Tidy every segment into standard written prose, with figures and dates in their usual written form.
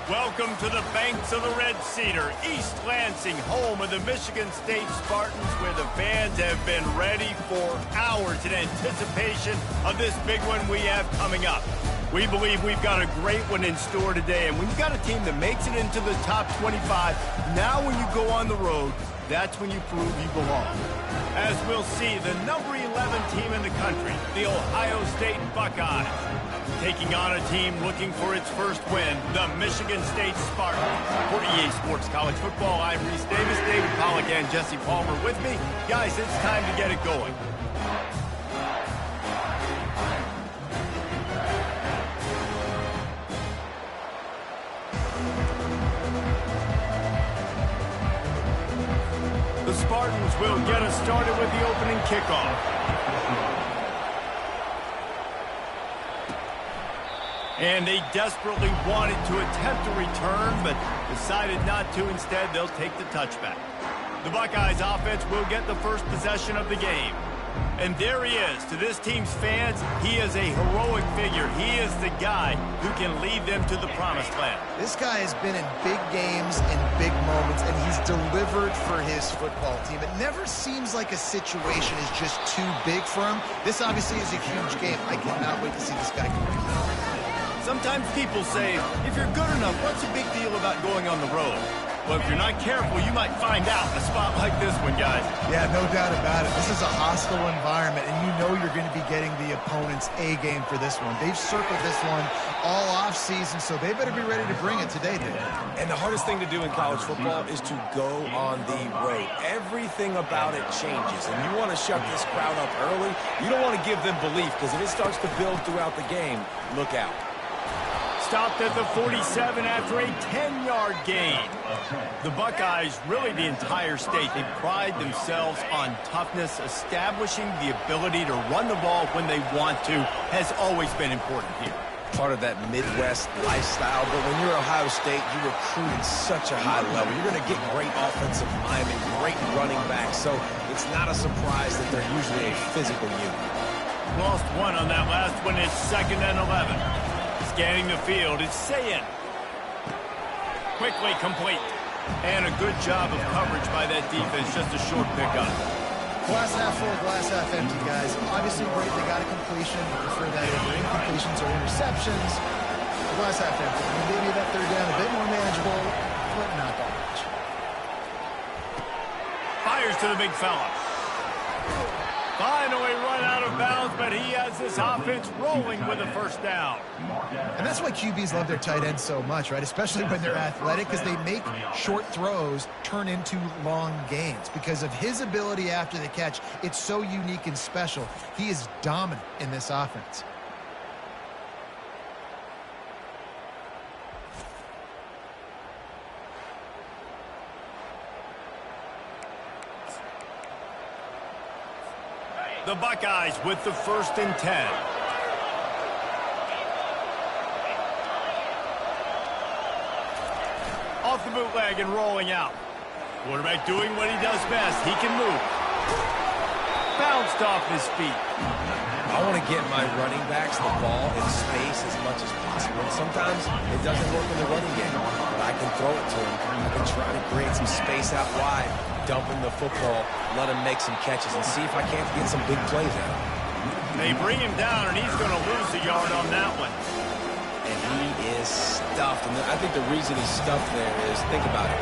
Welcome to the banks of the Red Cedar, East Lansing, home of the Michigan State Spartans, where the fans have been ready for hours in anticipation of this big one we have coming up. We believe we've got a great one in store today, and when you've got a team that makes it into the top 25, now when you go on the road, that's when you prove you belong. As we'll see, the number 11 team in the country, the Ohio State Buckeyes, taking on a team looking for its first win, the Michigan State Spartans. For EA Sports College Football, I'm Reese Davis, David Pollack, and Jesse Palmer with me. Guys, it's time to get it going. The Spartans will get us started with the opening kickoff. And they desperately wanted to attempt a return, but decided not to. Instead, they'll take the touchback. The Buckeyes offense will get the first possession of the game. And there he is. To this team's fans, he is a heroic figure. He is the guy who can lead them to the promised land. This guy has been in big games and big moments, and he's delivered for his football team. It never seems like a situation is just too big for him. This obviously is a huge game. I cannot wait to see this guy compete. Sometimes people say, if you're good enough, what's the big deal about going on the road? Well, if you're not careful, you might find out in a spot like this one, guys. Yeah, no doubt about it. This is a hostile environment, and you know you're going to be getting the opponent's A game for this one. They've circled this one all offseason, so they better be ready to bring it today, Dave. And the hardest thing to do in college football is to go on the road. Everything about it changes, and you want to shut this crowd up early. You don't want to give them belief, because if it starts to build throughout the game, look out. Stopped at the 47 after a 10-yard gain. The Buckeyes, really the entire state, they pride themselves on toughness. Establishing the ability to run the ball when they want to has always been important here. Part of that Midwest lifestyle, but when you're Ohio State, you recruit at such a high level. You're going to get great offensive linemen, great running backs, so it's not a surprise that they're usually a physical unit. Lost one on that last one. It's 2nd and 11. Scanning the field, it's Sayin. Quickly complete. And a good job of coverage by that defense, just a short pickup. Glass half full, glass half empty, guys. Obviously great, they got a completion. Prefer that over incompletions or interceptions. Glass half empty. Maybe that third down a bit more manageable, but not that much. Fires to the big fella. Finally run out of bounds, but he has this offense rolling with a first down. And that's why QBs love their tight ends so much, right? Especially when they're athletic, because they make short throws turn into long gains. Because of his ability after the catch, it's so unique and special. He is dominant in this offense. The Buckeyes with the 1st and 10. Off the bootleg and rolling out. Quarterback doing what he does best. He can move. Bounced off his feet. I want to get my running backs the ball in space as much as possible. And sometimes it doesn't work in the running game, but I can throw it to him. I can try to create some space out wide, dump him the football, let him make some catches, and see if I can't get some big plays out of him. They bring him down, and he's going to lose a yard on that one. And he is stuffed. And I think the reason he's stuffed there is, think about it.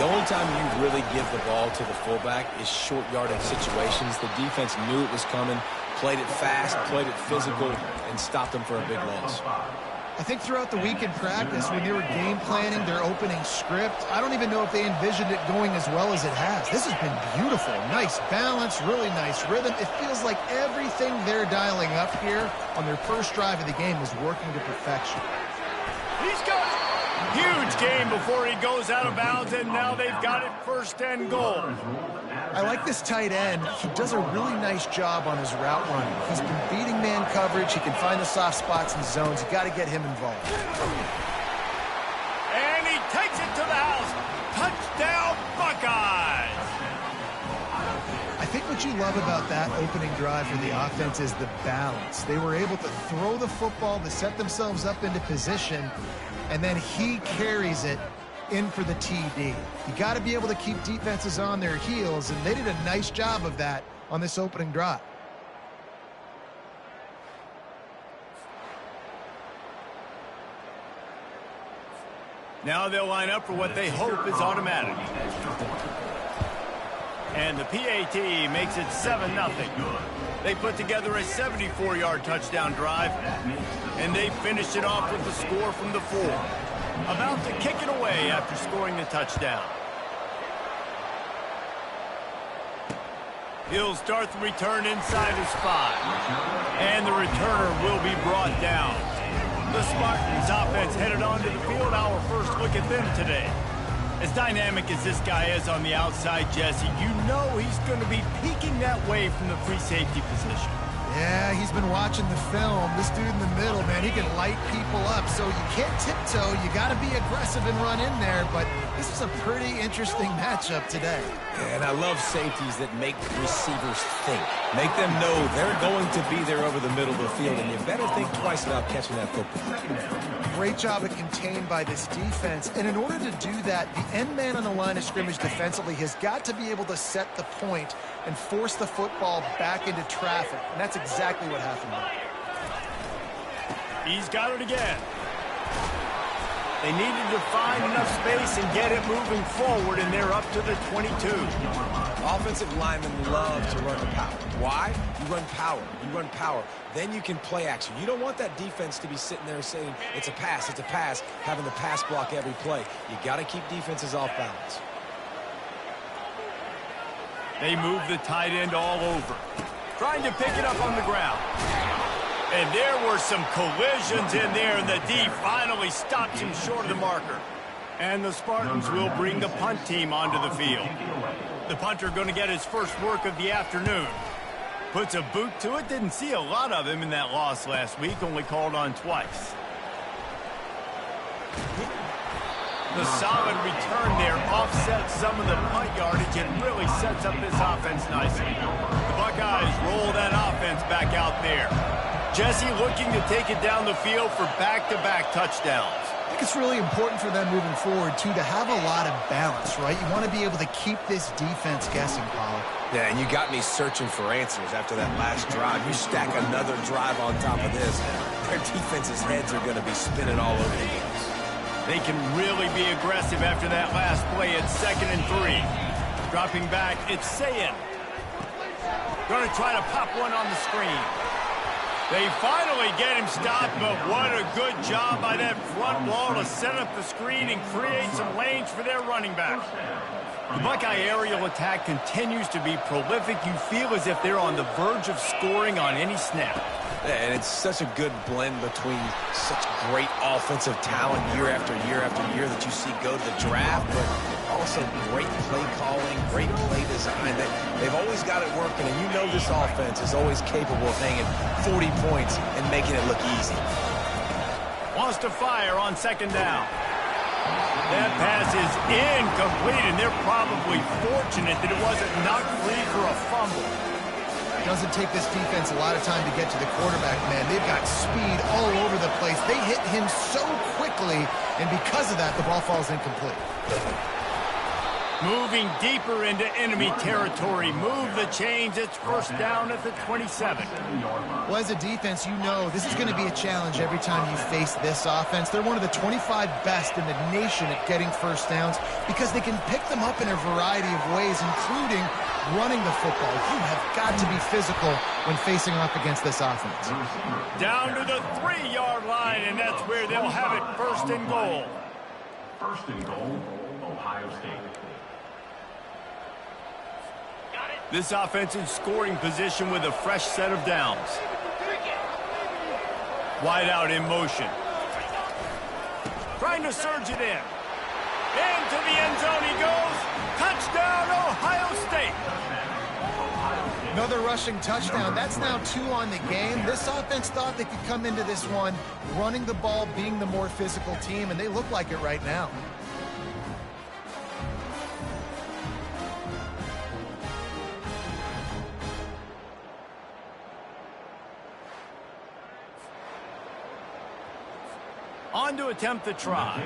The only time you really give the ball to the fullback is short yardage situations. The defense knew it was coming, played it fast, played it physical, and stopped him for a big loss. I think throughout the week in practice, when they were game planning their opening script, I don't even know if they envisioned it going as well as it has. This has been beautiful. Nice balance, really nice rhythm. It feels like everything they're dialing up here on their first drive of the game is working to perfection. He's got it. Huge game before he goes out of bounds, and now they've got it 1st and goal. I like this tight end. He does a really nice job on his route running. He's been beating man coverage. He can find the soft spots and zones. You got to get him involved. And he takes it to the house. Touchdown, Buckeyes. I think what you love about that opening drive for the offense is the balance. They were able to throw the football to set themselves up into position, and then he carries it in for the TD. You got to be able to keep defenses on their heels, and they did a nice job of that on this opening drive. Now they'll line up for what they hope is automatic. And the PAT makes it 7-0. They put together a 74-yard touchdown drive, and they finished it off with the score from the 4. About to kick it away after scoring the touchdown. He'll start the return inside his 5. And the returner will be brought down. The Spartans offense headed onto the field. Our first look at them today. As dynamic as this guy is on the outside, Jesse, you know he's going to be peeking that way from the free safety position. Yeah, he's been watching the film. This dude in the middle, man, he can light people up. So you can't tiptoe. You got to be aggressive and run in there. But this is a pretty interesting matchup today. And I love safeties that make receivers think. Make them know they're going to be there over the middle of the field, and you better think twice about catching that football. Great job of contained by this defense. And in order to do that, the end man on the line of scrimmage defensively has got to be able to set the point and force the football back into traffic. And that's exactly what happened there. He's got it again. They needed to find enough space and get it moving forward, and they're up to the 22. Offensive linemen love to run the power. Why? You run power. You run power. Then you can play action. You don't want that defense to be sitting there saying, it's a pass, having the pass block every play. You got to keep defenses off balance. They move the tight end all over, trying to pick it up on the ground. And there were some collisions in there, and the D finally stopped him short of the marker. And the Spartans will bring the punt team onto the field. The punter going to get his first work of the afternoon. Puts a boot to it. Didn't see a lot of him in that loss last week, only called on twice. The solid return there offsets some of the punt yardage and really sets up this offense nicely. The Buckeyes roll that offense back out there. Jesse looking to take it down the field for back-to-back touchdowns. I think it's really important for them moving forward, too, to have a lot of balance, right? You want to be able to keep this defense guessing, Pollard. Yeah, and you got me searching for answers after that last drive. You stack another drive on top of this, their defense's heads are going to be spinning all over the place. They can really be aggressive after that last play at 2nd and 3. Dropping back, it's Sayin. Going to try to pop one on the screen. They finally get him stopped, but what a good job by that front wall to set up the screen and create some lanes for their running back. The Buckeye aerial attack continues to be prolific. You feel as if they're on the verge of scoring on any snap. And it's such a good blend between such great offensive talent year after year after year that you see go to the draft, but also great play calling, great play design. They've always got it working, and you know this offense is always capable of hanging 40 points and making it look easy. Wants to fire on 2nd down. That pass is incomplete, and they're probably fortunate that it wasn't knocked free for a fumble. It doesn't take this defense a lot of time to get to the quarterback, man. They've got speed all over the place. They hit him so quickly, and because of that, the ball falls incomplete. Moving deeper into enemy territory. Move the chains. It's 1st down at the 27. Well, as a defense, you know this is going to be a challenge every time you face this offense. They're one of the 25 best in the nation at getting 1st downs because they can pick them up in a variety of ways, including running the football. You have got to be physical when facing off against this offense. Down to the 3-yard line, and that's where they'll have it 1st and goal. 1st and goal, Ohio State. This offense in scoring position with a fresh set of downs. Wide out in motion. Trying to surge it in. Into the end zone he goes. Touchdown, Ohio State. Another rushing touchdown. That's now 2 on the game. This offense thought they could come into this one running the ball, being the more physical team, and they look like it right now. On to attempt the try.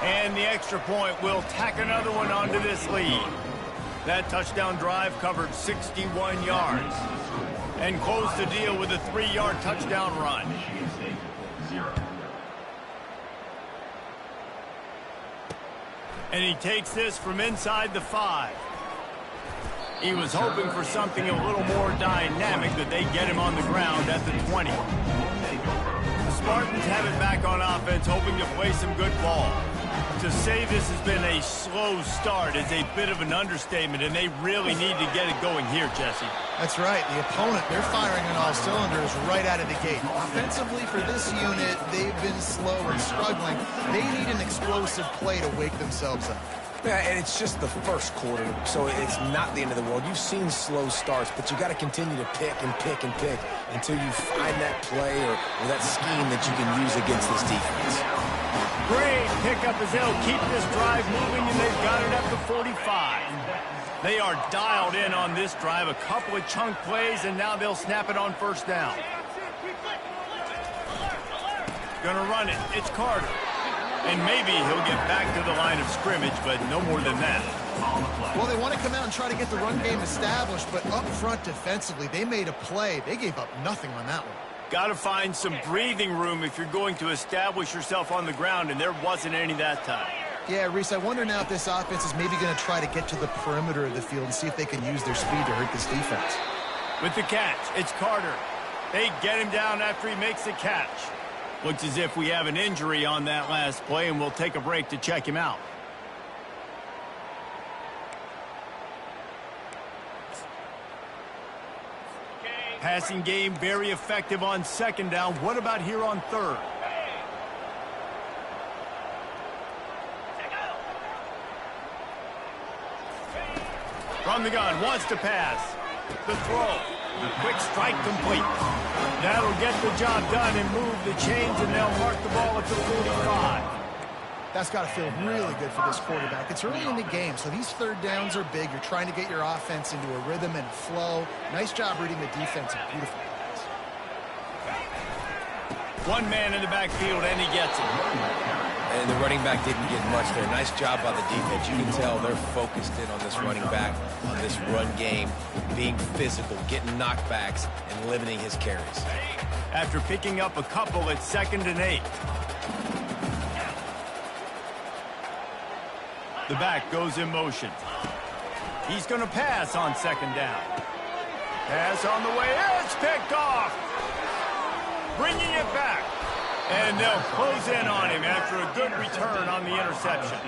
And the extra point will tack another one onto this lead. That touchdown drive covered 61 yards and closed the deal with a 3-yard touchdown run. And he takes this from inside the 5. He was hoping for something a little more dynamic, but they get him on the ground at the 20. The Spartans have it back on offense, hoping to play some good ball. To say this has been a slow start is a bit of an understatement, and they really need to get it going here, Jesse. That's right. The opponent, they're firing on all cylinders right out of the gate. Offensively, for this unit, they've been slow and struggling. They need an explosive play to wake themselves up. Yeah, and it's just the first quarter, so it's not the end of the world. You've seen slow starts, but you got to continue to pick and pick and pick until you find that play or that scheme that you can use against this defense. Great pickup as they'll keep this drive moving, and they've got it up to 45. They are dialed in on this drive, a couple of chunk plays, and now they'll snap it on first down. Gonna run it. It's Carter. And maybe he'll get back to the line of scrimmage, but no more than that. Well, they want to come out and try to get the run game established, but up front defensively, they made a play. They gave up nothing on that one. Got to find some breathing room if you're going to establish yourself on the ground, and there wasn't any that time. Yeah, Reese, I wonder now if this offense is maybe going to try to get to the perimeter of the field and see if they can use their speed to hurt this defense. With the catch, it's Carter. They get him down after he makes the catch. Looks as if we have an injury on that last play, and we'll take a break to check him out. Passing game very effective on second down. What about here on third? From the gun, wants to pass. The throw. The quick strike complete. That'll get the job done and move the chains, and they'll mark the ball at the 45. That's got to feel really good for this quarterback. It's early in the game, so these third downs are big. You're trying to get your offense into a rhythm and flow. Nice job reading the defense. Beautiful pass. One man in the backfield, and he gets it. And the running back didn't get much there. Nice job by the defense. You can tell they're focused in on this running back, on this run game, being physical, getting knockbacks, and limiting his carries. After picking up a couple at 2nd and 8. The back goes in motion. He's going to pass on 2nd down. Pass on the way. It's picked off. Bringing it back. And they'll close in on him after a good return on the interception.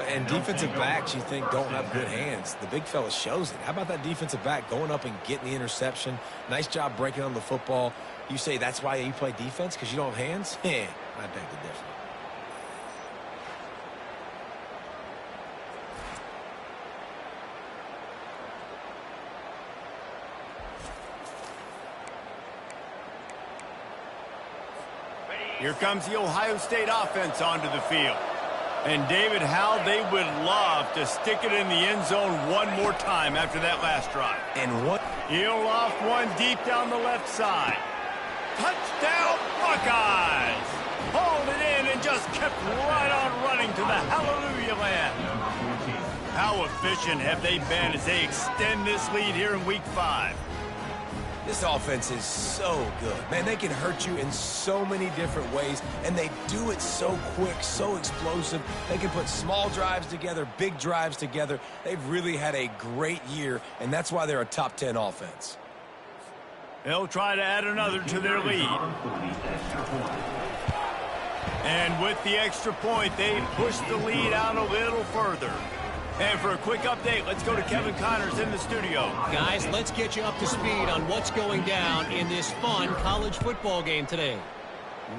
And defensive backs, you think, don't have good hands. The big fella shows it. How about that defensive back going up and getting the interception? Nice job breaking on the football. You say that's why you play defense, because you don't have hands? I beg to differ. Here comes the Ohio State offense onto the field. And David, how they would love to stick it in the end zone one more time after that last drive. And what? He'll loft one deep down the left side. Touchdown Buckeyes! Hauled it in and just kept right on running to the hallelujah land. How efficient have they been as they extend this lead here in Week 5? This offense is so good. Man, they can hurt you in so many different ways, and they do it so quick, so explosive. They can put small drives together, big drives together. They've really had a great year, and that's why they're a top 10 offense. They'll try to add another to their lead. And with the extra point, they push the lead out a little further. And for a quick update, let's go to Kevin Connors in the studio. Guys, let's get you up to speed on what's going down in this fun college football game today.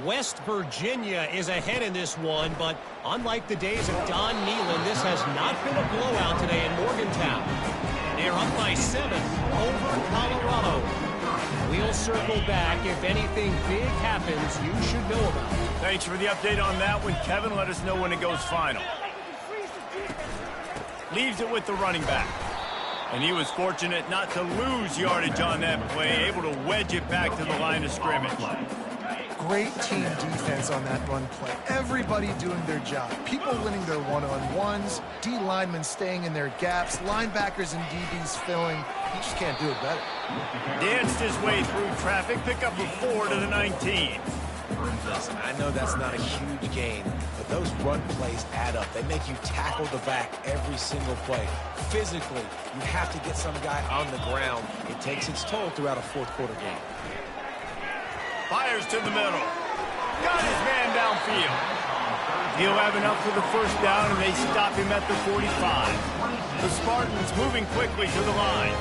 West Virginia is ahead in this one, but unlike the days of Don Nehlen, this has not been a blowout today in Morgantown. They're up by 7 over Colorado. We'll circle back. If anything big happens, you should know about it. Thanks for the update on that one, Kevin. Let us know when it goes final. Leaves it with the running back. And he was fortunate not to lose yardage on that play, able to wedge it back to the line of scrimmage. Great team defense on that run play. Everybody doing their job. People winning their one-on-ones, D linemen staying in their gaps, linebackers and DBs filling. You just can't do it better. Danced his way through traffic, pick up a 4 to the 19. Listen, I know that's not a huge gain, but those run plays add up. They make you tackle the back every single play. Physically, you have to get some guy on the ground. It takes its toll throughout a fourth-quarter game. Fires to the middle. Got his man downfield. He'll have enough for the first down, and they stop him at the 45. The Spartans moving quickly to the line.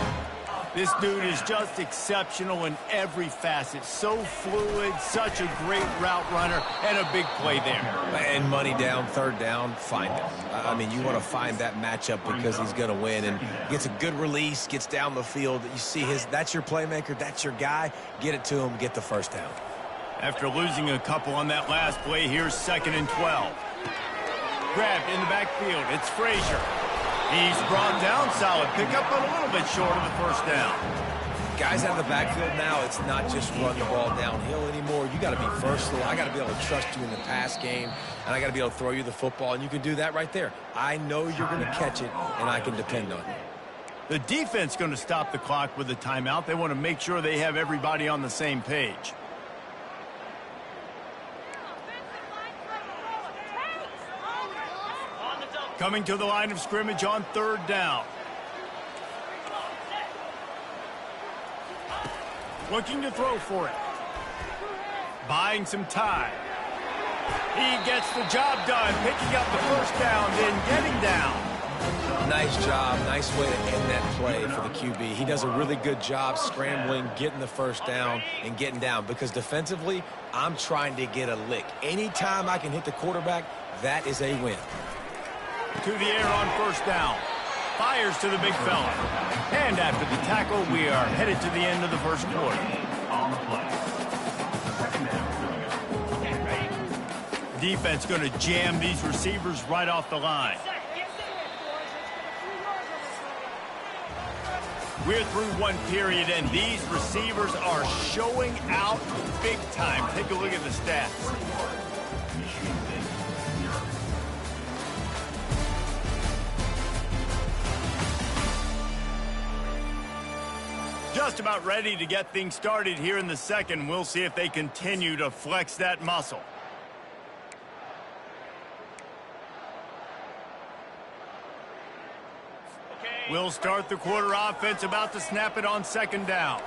This dude is just exceptional in every facet. So fluid, such a great route runner, and a big play there. And money down, third down, find him. I mean, you want to find that matchup because he's going to win. And gets a good release, gets down the field. You see that's your playmaker, that's your guy. Get it to him, get the first down. After losing a couple on that last play, here's 2nd and 12. Grabbed in the backfield, it's Frazier. He's brought down, solid pickup, but a little bit short of the first down. Guys out of the backfield now, it's not just run the ball downhill anymore. You got to be versatile. I got to be able to trust you in the pass game, and I got to be able to throw you the football, and you can do that right there. I know you're going to catch it, and I can depend on you. The defense going to stop the clock with a timeout. They want to make sure they have everybody on the same page. Coming to the line of scrimmage on 3rd down. Looking to throw for it. Buying some time. He gets the job done, picking up the first down, then getting down. Nice job. Nice way to end that play for the QB. He does a really good job scrambling, getting the first down, and getting down. Because defensively, I'm trying to get a lick. Anytime I can hit the quarterback, that is a win. To the air on first down. Fires to the big fella. And after the tackle, we are headed to the end of the first quarter. On the play. Defense going to jam these receivers right off the line. We're through one period, and these receivers are showing out big time. Take a look at the stats. Just about ready to get things started here in the second. We'll see if they continue to flex that muscle. We'll start the quarter offense, about to snap it on 2nd down.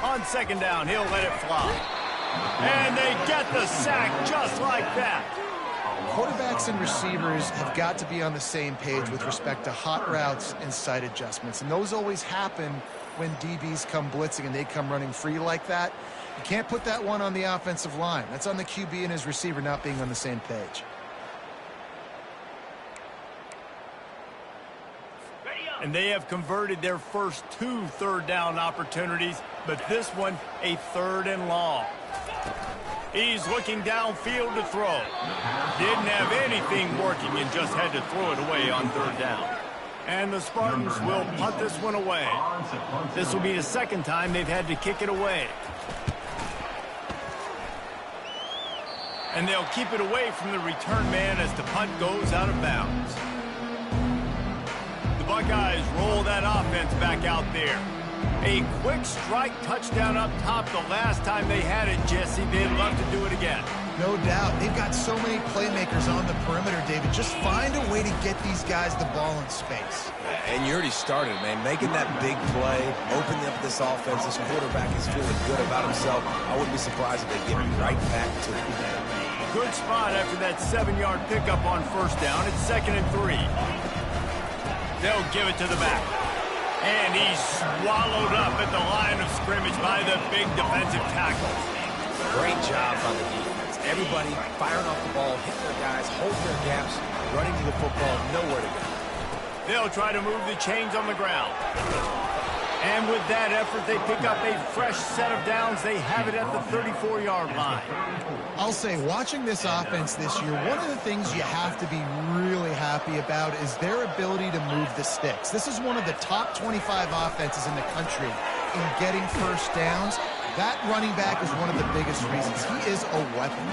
On 2nd down, he'll let it fly. And they get the sack just like that. Quarterbacks and receivers have got to be on the same page with respect to hot routes and sight adjustments. And those always happen when DBs come blitzing and they come running free like that. You can't put that one on the offensive line. That's on the QB and his receiver not being on the same page. And they have converted their first 2 3rd down opportunities, but this one a 3rd and long. He's looking downfield to throw. Didn't have anything working and just had to throw it away on 3rd down. And the Spartans will punt this one away. This will be the 2nd time they've had to kick it away. And they'll keep it away from the return man as the punt goes out of bounds. The Buckeyes roll that offense back out there. A quick strike touchdown up top the last time they had it, Jesse. They'd love to do it again. No doubt. They've got so many playmakers on the perimeter, David. Just find a way to get these guys the ball in space. And you already started, man. Making that big play, opening up this offense. This quarterback is feeling good about himself. I wouldn't be surprised if they get right back to it. Good spot after that 7-yard pickup on first down. It's 2nd and 3. They'll give it to the back. And he's swallowed up at the line of scrimmage by the big defensive tackle. Great job on the defense. Everybody firing off the ball, hitting their guys, holding their gaps, running to the football, nowhere to go. They'll try to move the chains on the ground. And with that effort, they pick up a fresh set of downs. They have it at the 34-yard line. I'll say, watching this offense this year, one of the things you have to be really happy about is their ability to move the sticks. This is one of the top 25 offenses in the country in getting first downs. That running back is one of the biggest reasons. He is a weapon.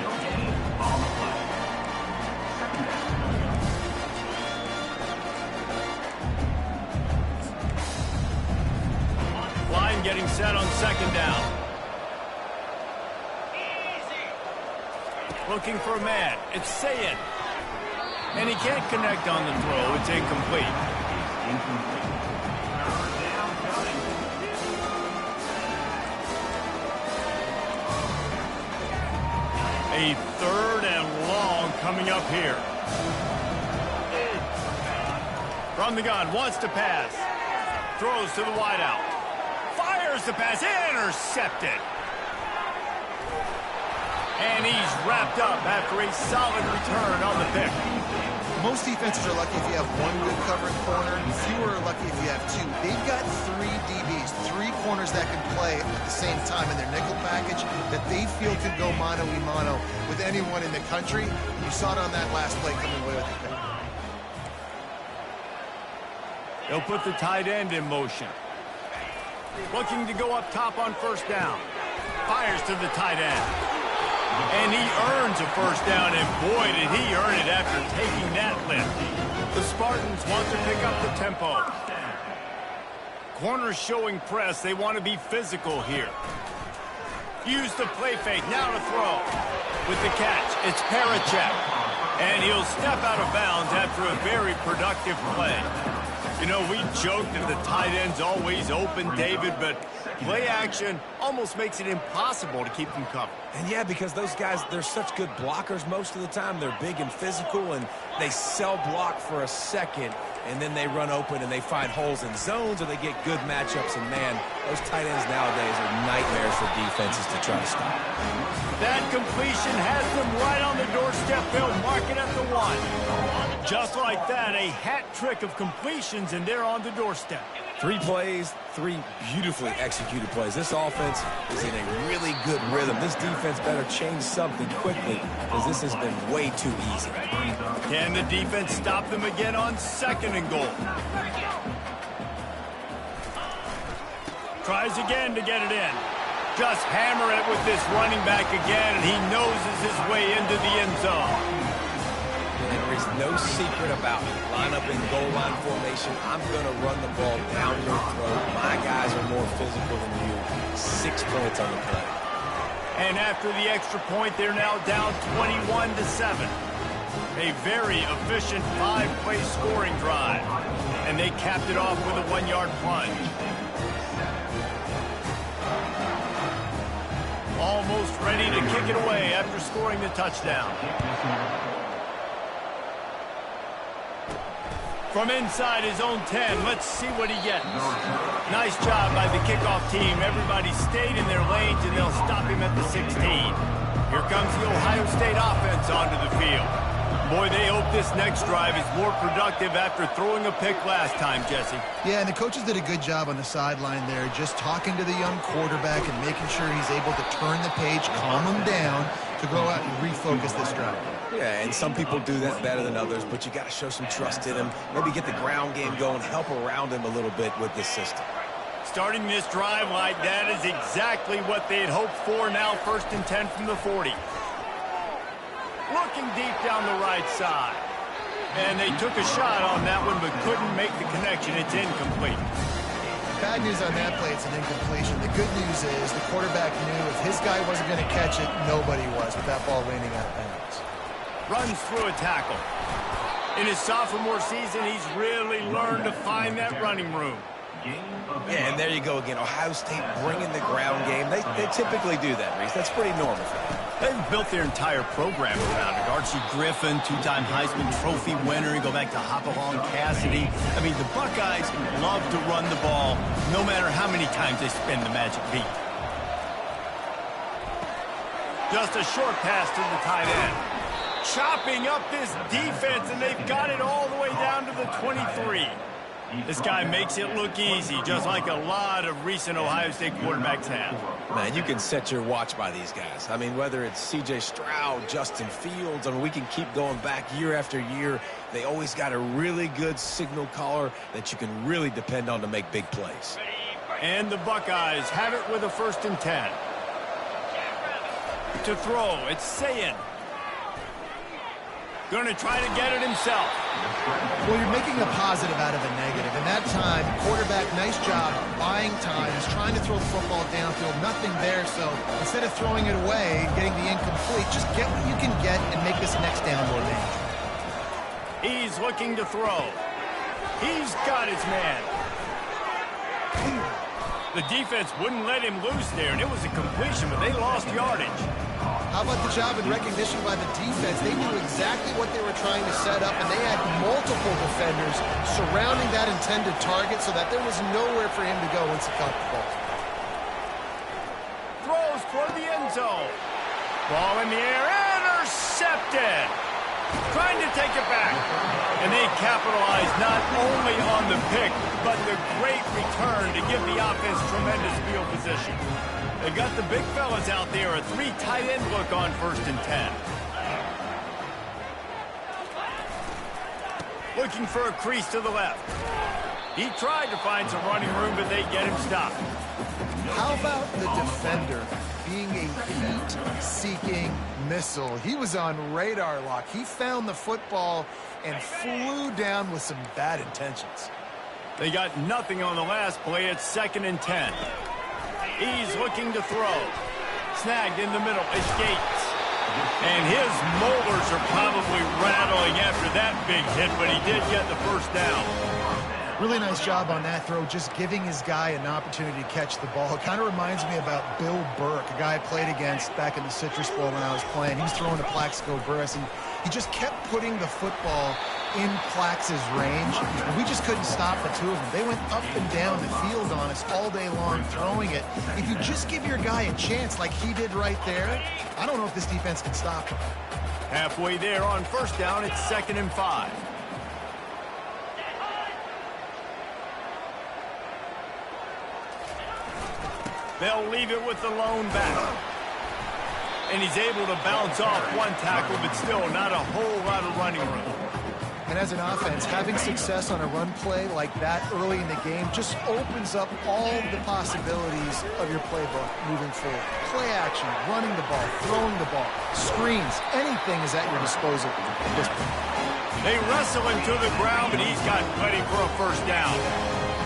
Line getting set on second down. Looking for a man. It's Sayin. And he can't connect on the throw. It's incomplete. A third and long coming up here. From the gun, wants to pass. Throws to the wideout. Fires the pass. Intercepted. And he's wrapped up after a solid return on the pick. Most defenses are lucky if you have one good covering corner. Fewer are lucky if you have two. They've got three DBs, three corners that can play at the same time in their nickel package that they feel can go mano-a-mano with anyone in the country. You saw it on that last play coming away with the pick. They'll put the tight end in motion. Looking to go up top on first down. Fires to the tight end. And he earns a first down, and boy, did he earn it after taking that lift. The Spartans want to pick up the tempo. Corners showing press. They want to be physical here. Use the play fake. Now to throw. With the catch, it's Parachek. And he'll step out of bounds after a very productive play. You know, we joke that the tight end's always open, David, but play action almost makes it impossible to keep them covered. And yeah, because those guys, they're such good blockers most of the time. They're big and physical, and they sell block for a second, and then they run open and they find holes in zones, or they get good matchups. And man, those tight ends nowadays are nightmares for defenses to try to stop. That completion has them right on the doorstep. They'll mark it at the 1. Just like that, a hat trick of completions, and they're on the doorstep. 3 plays, 3 beautifully executed plays. This offense is in a really good rhythm. This defense better change something quickly, because this has been way too easy. Can the defense stop them again on second and goal? Tries again to get it in. Just hammer it with this running back again, and he noses his way into the end zone. There is no secret about it. Line up in goal line formation. I'm going to run the ball down your throat. My guys are more physical than you. 6 points on the play. And after the extra point, they're now down 21-7. A very efficient 5-play scoring drive. And they capped it off with a 1-yard plunge. Almost ready to kick it away after scoring the touchdown. From inside his own 10, let's see what he gets. Nice job by the kickoff team. Everybody stayed in their lanes, and they'll stop him at the 16. Here comes the Ohio State offense onto the field. Boy, they hope this next drive is more productive after throwing a pick last time, Jesse. Yeah, and the coaches did a good job on the sideline there, just talking to the young quarterback and making sure he's able to turn the page, calm him down, to go out and refocus this drive. Yeah, and some people do that better than others, but you got to show some trust in him. Maybe get the ground game going, help around him a little bit with this system. Starting this drive like that is exactly what they had hoped for. Now 1st and 10 from the 40. Looking deep down the right side. And they took a shot on that one, but couldn't make the connection. It's incomplete. Bad news on that play, it's an incompletion. The good news is the quarterback knew if his guy wasn't going to catch it, nobody was with that ball landing out of bounds. Runs through a tackle. In his sophomore season, he's really learned to find that running room. Yeah, and there you go again. Ohio State bringing the ground game. They typically do that, Reese. That's pretty normal for them. They've built their entire program around it. Archie Griffin, 2-time Heisman Trophy winner. You go back to Hopalong Cassidy. I mean, the Buckeyes love to run the ball, no matter how many times they spin the magic beat. Just a short pass to the tight end. Chopping up this defense, and they've got it all the way down to the 23. This guy makes it look easy, just like a lot of recent Ohio State quarterbacks have. Man, you can set your watch by these guys. I mean, whether it's C.J. Stroud, Justin Fields, I mean, we can keep going back year after year. They always got a really good signal caller that you can really depend on to make big plays. And the Buckeyes have it with a 1st and 10. To throw, it's Sayin. Going to try to get it himself. Well, you're making a positive out of a negative. And that time, quarterback, nice job buying time. He's trying to throw the football downfield. Nothing there, so instead of throwing it away, getting the incomplete, just get what you can get and make this next down more manageable. He's looking to throw. He's got his man. The defense wouldn't let him loose there, and it was a completion, but they lost yardage. How about the job and recognition by the defense? They knew exactly what they were trying to set up, and they had multiple defenders surrounding that intended target so that there was nowhere for him to go once he caught the ball. Throws for the end zone. Ball in the air, intercepted. Trying to take it back. And they capitalized not only on the pick, but the great return to give the offense tremendous field position. They've got the big fellas out there, a 3 tight end look on 1st and 10. Looking for a crease to the left. He tried to find some running room, but they get him stopped. How about the defender being a heat-seeking missile? He was on radar lock. He found the football and flew down with some bad intentions. They got nothing on the last play. It's 2nd and 10. He's looking to throw. Snagged in the middle. It's Gates. And his molars are probably rattling after that big hit, but he did get the 1st down. Really nice job on that throw, just giving his guy an opportunity to catch the ball. It kind of reminds me about Bill Burke, a guy I played against back in the Citrus Bowl when I was playing. He was throwing to Plaxico Burress, and he just kept putting the football in Plax's range, and we just couldn't stop the two of them. They went up and down the field on us all day long throwing it. If you just give your guy a chance like he did right there, I don't know if this defense can stop him. Halfway there on 1st down, it's 2nd and 5. They'll leave it with the lone back. And he's able to bounce off one tackle, but still not a whole lot of running room. And as an offense, having success on a run play like that early in the game just opens up all the possibilities of your playbook moving forward. Play action, running the ball, throwing the ball, screens, anything is at your disposal at this point. They wrestle him to the ground, but he's got plenty for a 1st down.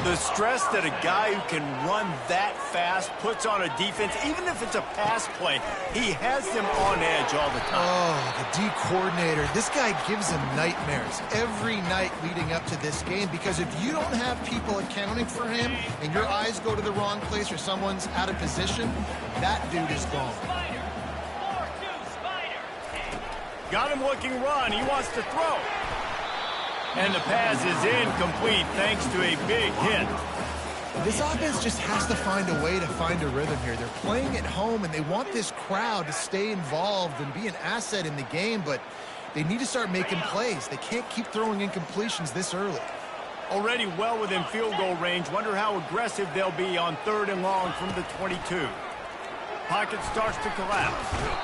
The stress that a guy who can run that fast puts on a defense, even if it's a pass play, he has them on edge all the time. Oh, the D coordinator. This guy gives him nightmares every night leading up to this game, because if you don't have people accounting for him and your eyes go to the wrong place or someone's out of position, that dude is gone. Got him looking run. He wants to throw. And the pass is incomplete thanks to a big hit. This offense just has to find a way to find a rhythm here. They're playing at home, and they want this crowd to stay involved and be an asset in the game, but they need to start making plays. They can't keep throwing incompletions this early. Already well within field goal range. Wonder how aggressive they'll be on 3rd and long from the 22. Pocket starts to collapse.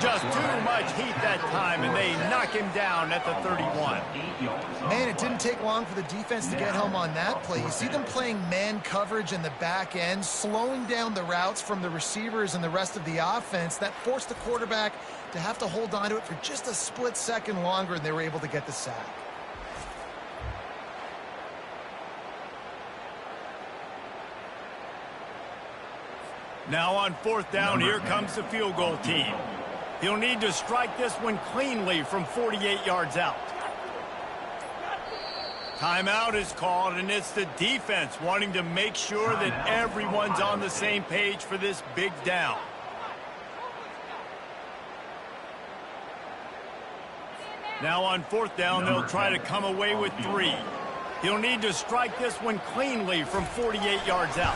Just too much heat that time, and they knock him down at the 31. Man, it didn't take long for the defense to get home on that play. You see them playing man coverage in the back end, slowing down the routes from the receivers and the rest of the offense. That forced the quarterback to have to hold on to it for just a split second longer, and they were able to get the sack. Now on 4th down, here comes the field goal team. He'll need to strike this one cleanly from 48 yards out. Timeout is called, and it's the defense wanting to make sure that everyone's on the same page for this big down. Now on 4th down, they'll try to come away with 3. He'll need to strike this one cleanly from 48 yards out.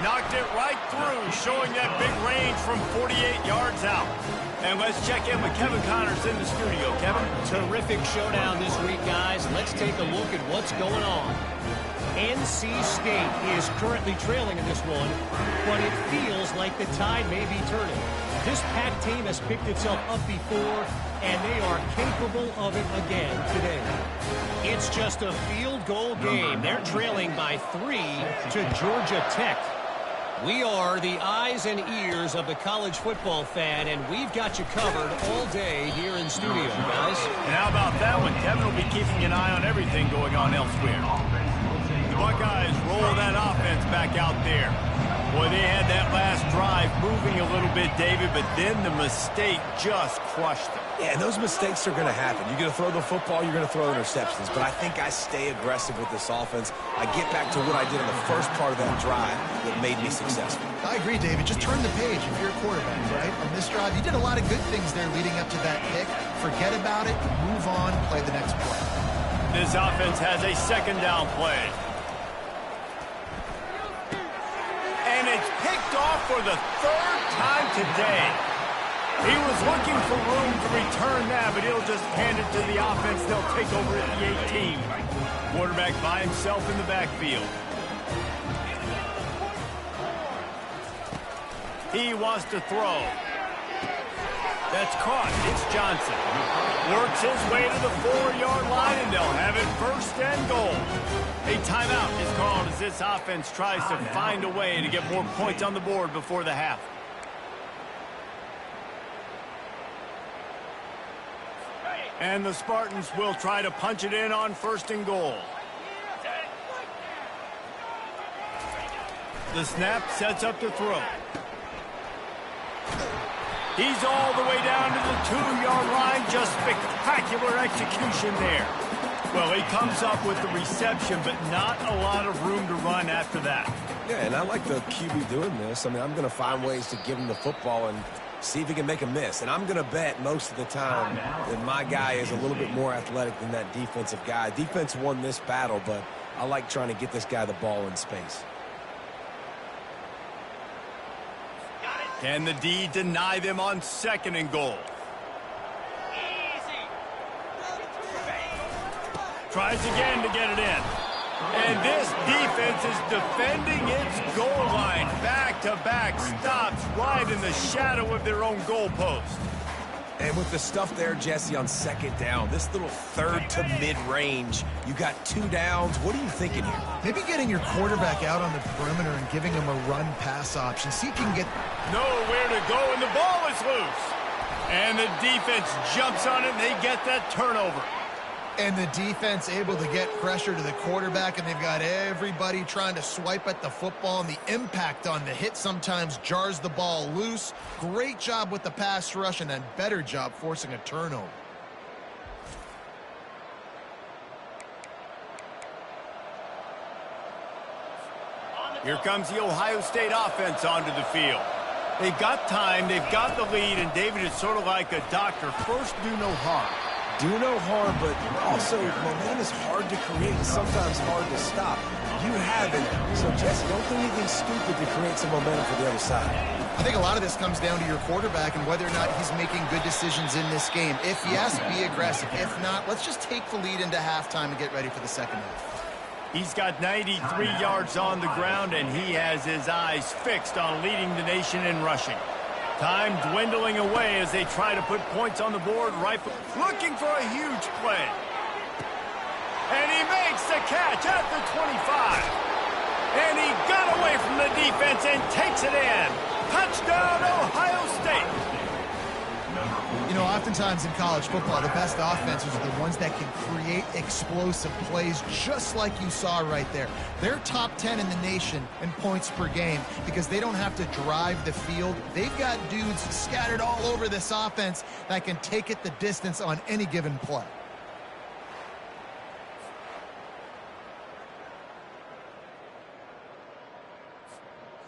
Knocked it right through, showing that big range from 48 yards out. And let's check in with Kevin Connors in the studio. Kevin? Terrific showdown this week, guys. Let's take a look at what's going on. NC State is currently trailing in this one, but it feels like the tide may be turning. This Pac team has picked itself up before, and they are capable of it again today. It's just a field goal game. They're trailing by 3 to Georgia Tech. We are the eyes and ears of the college football fan, and we've got you covered all day here in studio, guys. And how about that one? Kevin will be keeping an eye on everything going on elsewhere. The Buckeyes roll that offense back out there. Boy, they had that last drive moving a little bit, David, but then the mistake just crushed them. Yeah, and those mistakes are going to happen. You're going to throw the football, you're going to throw interceptions. But I think I stay aggressive with this offense. I get back to what I did in the first part of that drive that made me successful. I agree, David. Just turn the page if you're a quarterback, right? On this drive, you did a lot of good things there leading up to that pick. Forget about it, move on, play the next play. This offense has a second down play. And it's picked off for the third time today. He was looking for room to return that, but he'll just hand it to the offense. They'll take over at the 18. Quarterback by himself in the backfield. He wants to throw. That's caught. It's Johnson. Works his way to the 4-yard line, and they'll have it first and goal. A timeout is called as this offense tries to find a way to get more points on the board before the half. And the Spartans will try to punch it in on first and goal. The snap sets up the throw. He's all the way down to the 2-yard line. Just spectacular execution there. Well, he comes up with the reception, but not a lot of room to run after that. Yeah, and I like the QB doing this. I mean, I'm going to find ways to give him the football and see if he can make a miss. And I'm going to bet most of the time that my guy is a little bit more athletic than that defensive guy. Defense won this battle, but I like trying to get this guy the ball in space. Can the D deny them on second and goal? Tries again to get it in. And this defense is defending its goal line. Back-to-back stops right in the shadow of their own goalpost. And with the stuff there, Jesse, on second down, this little third to mid-range, you got 2 downs. What are you thinking here? Maybe getting your quarterback out on the perimeter and giving him a run-pass option. See if you can get... Nowhere to go, and the ball is loose. And the defense jumps on it, and they get that turnover. And the defense able to get pressure to the quarterback, and they've got everybody trying to swipe at the football, and the impact on the hit sometimes jars the ball loose. Great job with the pass rush, and a better job forcing a turnover. Here comes the Ohio State offense onto the field. They've got time, they've got the lead, and David is sort of like a doctor. First, do no harm. Do no harm, but also momentum is hard to create and sometimes hard to stop. You have it. So, Jesse, don't do anything stupid to create some momentum for the other side. I think a lot of this comes down to your quarterback and whether or not he's making good decisions in this game. If yes, be aggressive. If not, let's just take the lead into halftime and get ready for the second half. He's got 93 yards on the ground, and he has his eyes fixed on leading the nation in rushing. Time dwindling away as they try to put points on the board. Looking for a huge play. And he makes the catch at the 25. And he got away from the defense and takes it in. Touchdown, Ohio State. You know, oftentimes in college football, the best offenses are the ones that can create explosive plays, just like you saw right there. They're top 10 in the nation in points per game because they don't have to drive the field. They've got dudes scattered all over this offense that can take it the distance on any given play.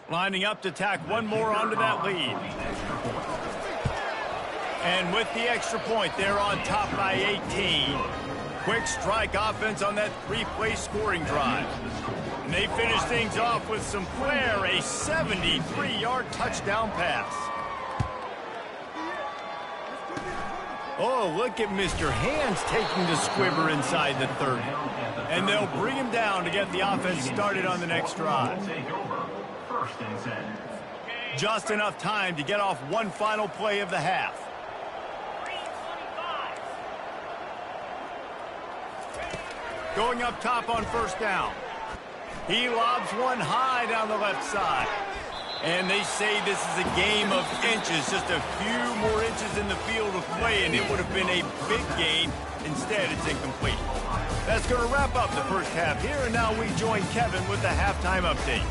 Lining up to tack one more onto that lead. And with the extra point, they're on top by 18. Quick strike offense on that 3-play scoring drive. And they finish things off with some flair, a 73-yard touchdown pass. Oh, look at Mr. Hands taking the squibber inside the 30. And they'll bring him down to get the offense started on the next drive. First and 10. Just enough time to get off one final play of the half. Going up top on first down. He lobs one high down the left side. And they say this is a game of inches, just a few more inches in the field of play, and it would have been a big gain. Instead, it's incomplete. That's going to wrap up the first half here, and now we join Kevin with the halftime update.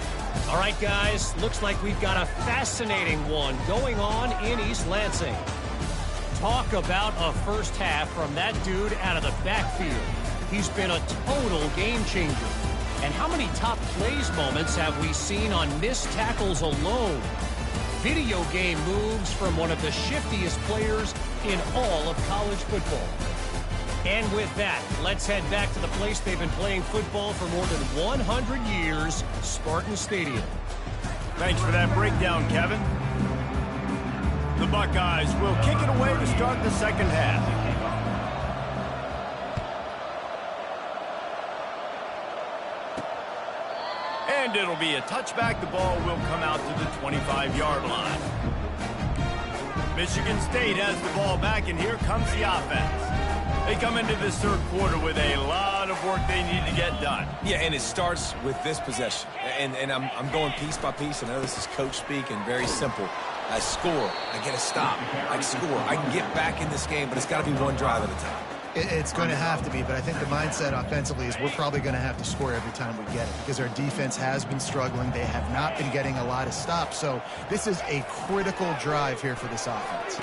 All right, guys, looks like we've got a fascinating one going on in East Lansing. Talk about a first half from that dude out of the backfield. He's been a total game changer. And how many top plays moments have we seen on missed tackles alone? Video game moves from one of the shiftiest players in all of college football. And with that, let's head back to the place they've been playing football for more than 100 years, Spartan Stadium. Thanks for that breakdown, Kevin. The Buckeyes will kick it away to start the second half. And it'll be a touchback. The ball will come out to the 25-yard line. Michigan State has the ball back, and here comes the offense. They come into this third quarter with a lot of work they need to get done. Yeah, and it starts with this possession. And I'm going piece by piece. I know this is coach speak and very simple. I score. I get a stop. I score. I can get back in this game, but it's got to be one drive at a time. It's going to have to be, but I think the mindset offensively is we're probably going to have to score every time we get it because our defense has been struggling. They have not been getting a lot of stops, so this is a critical drive here for this offense.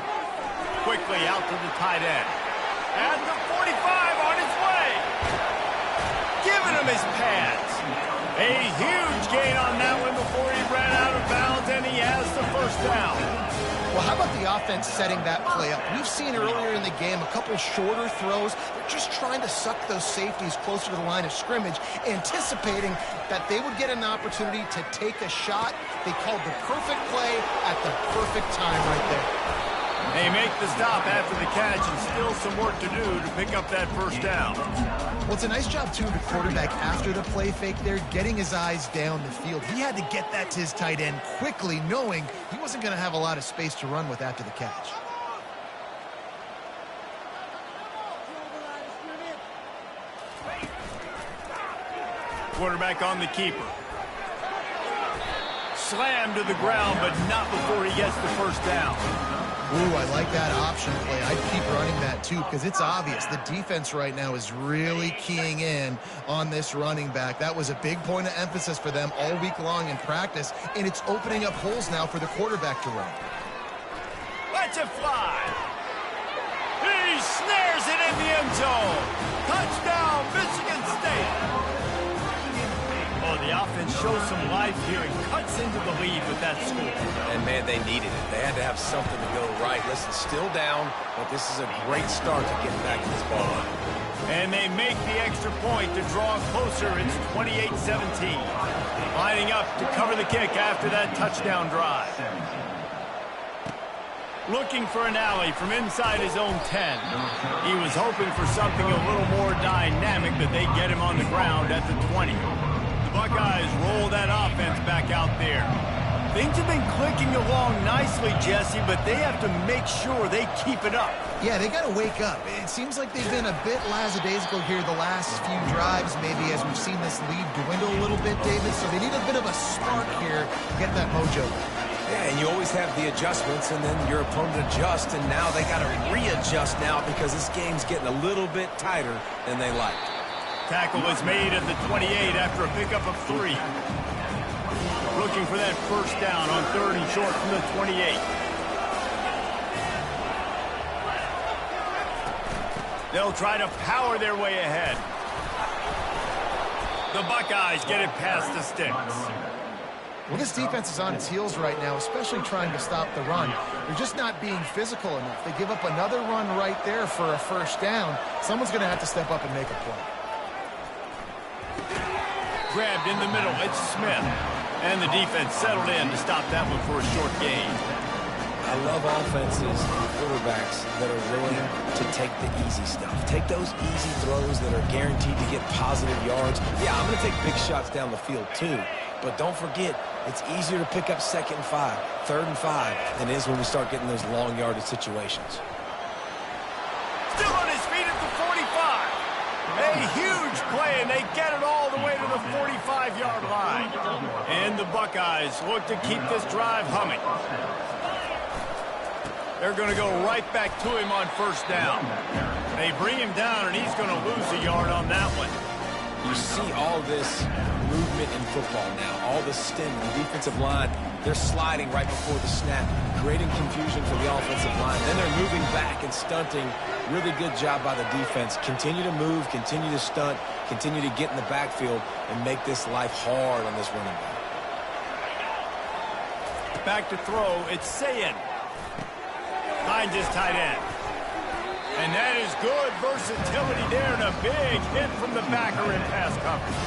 Quickly out to the tight end. At the 45 on his way. Giving him his pads. A huge gain on that one before he ran out of bounds, and he has the first down. Well, how about the offense setting that play up? We've seen earlier in the game a couple shorter throws. They're just trying to suck those safeties closer to the line of scrimmage, anticipating that they would get an opportunity to take a shot. They called the perfect play at the perfect time right there. They make the stop after the catch, and still some work to do to pick up that first down. Well, it's a nice job, too, of the quarterback after the play fake there, getting his eyes down the field. He had to get that to his tight end quickly, knowing he wasn't going to have a lot of space to run with after the catch. Quarterback on the keeper. Slammed to the ground, but not before he gets the first down. Ooh, I like that option play. I'd keep running that, too, because it's obvious. The defense right now is really keying in on this running back. That was a big point of emphasis for them all week long in practice, and it's opening up holes now for the quarterback to run. Let's it fly. He snares it in the end zone. Touchdown, Michigan State. Oh, the offense shows some life here and cuts into the lead with that score. And, man, they needed it. They had to have something to go right. Listen, still down, but this is a great start to getting back to this ball line. And they make the extra point to draw closer. It's 28-17. Lining up to cover the kick after that touchdown drive. Looking for an alley from inside his own 10. He was hoping for something a little more dynamic, but they get him on the ground at the 20. The Buckeyes roll that offense back out there. Things have been clicking along nicely, Jesse, but they have to make sure they keep it up. Yeah, they got to wake up. It seems like they've been a bit lackadaisical here the last few drives, maybe as we've seen this lead dwindle a little bit, David. So they need a bit of a spark here to get that mojo. Yeah, and you always have the adjustments, and then your opponent adjusts, and now they got to readjust now because this game's getting a little bit tighter than they like. Tackle is made at the 28 after a pickup of 3. Looking for that first down on 3rd and short from the 28. They'll try to power their way ahead. The Buckeyes get it past the sticks. Well, this defense is on its heels right now, especially trying to stop the run. They're just not being physical enough. They give up another run right there for a first down. Someone's going to have to step up and make a play. Grabbed in the middle. It's Smith. And the defense settled in to stop that one for a short gain. I love offenses and quarterbacks that are willing to take the easy stuff. Take those easy throws that are guaranteed to get positive yards. Yeah, I'm going to take big shots down the field too. But don't forget, it's easier to pick up 2nd and 5, 3rd and 5 than it is when we start getting those long yardage situations. Still on his feet at the 45. A huge play, and they get it all the way to the 45-yard line. And the Buckeyes look to keep this drive humming. They're going to go right back to him on 1st down. They bring him down, and he's going to lose a yard on that one. You see all this movement in football now, all the stemming, the defensive line, they're sliding right before the snap, creating confusion for the offensive line. Then they're moving back and stunting. Really good job by the defense. Continue to move, continue to stunt, continue to get in the backfield and make this life hard on this running back. Back to throw, it's Sayin. Finds his tight end. And that is good versatility there, and a big hit from the backer in pass coverage.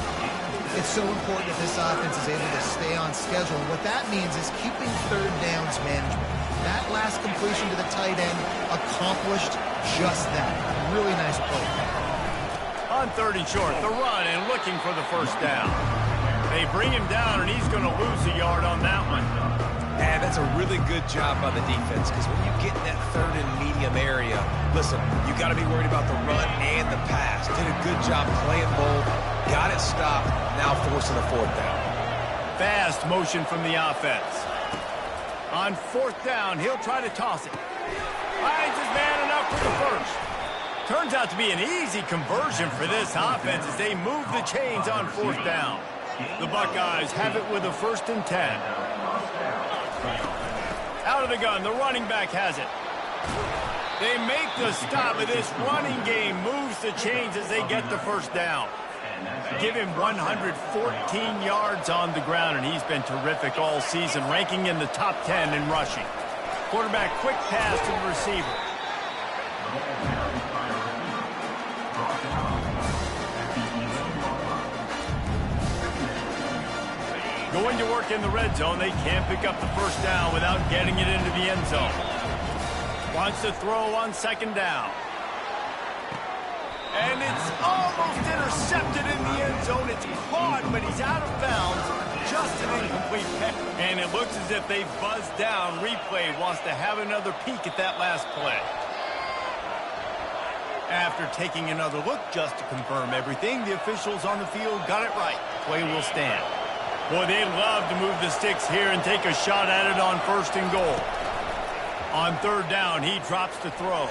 It's so important that this offense is able to stay on schedule. And what that means is keeping 3rd downs management. That last completion to the tight end accomplished just that. Really nice play. On 3rd and short, the run and looking for the 1st down. They bring him down, and he's going to lose a yard on that one. And that's a really good job by the defense, because when you get in that 3rd and medium area, listen, you got to be worried about the run and the pass. Did a good job playing both, got it stopped, now forcing a 4th down. Fast motion from the offense. On 4th down, he'll try to toss it. Finds his man enough for the 1st. Turns out to be an easy conversion for this offense as they move the chains on 4th down. The Buckeyes have it with a 1st and 10. Out of the gun, the running back has it. They make the stop, but this running game moves the chains as they get the 1st down. Give him 114 yards on the ground, and he's been terrific all season, ranking in the top 10 in rushing. Quarterback quick pass to the receiver. Going to work in the red zone. They can't pick up the 1st down without getting it into the end zone. Wants to throw on 2nd down. And it's almost intercepted in the end zone. It's caught, but he's out of bounds. Just an incomplete pass. And it looks as if they buzzed down. Replay wants to have another peek at that last play. After taking another look just to confirm everything, the officials on the field got it right. Play will stand. Boy, they'd love to move the sticks here and take a shot at it on 1st and goal. On 3rd down, he drops to throw.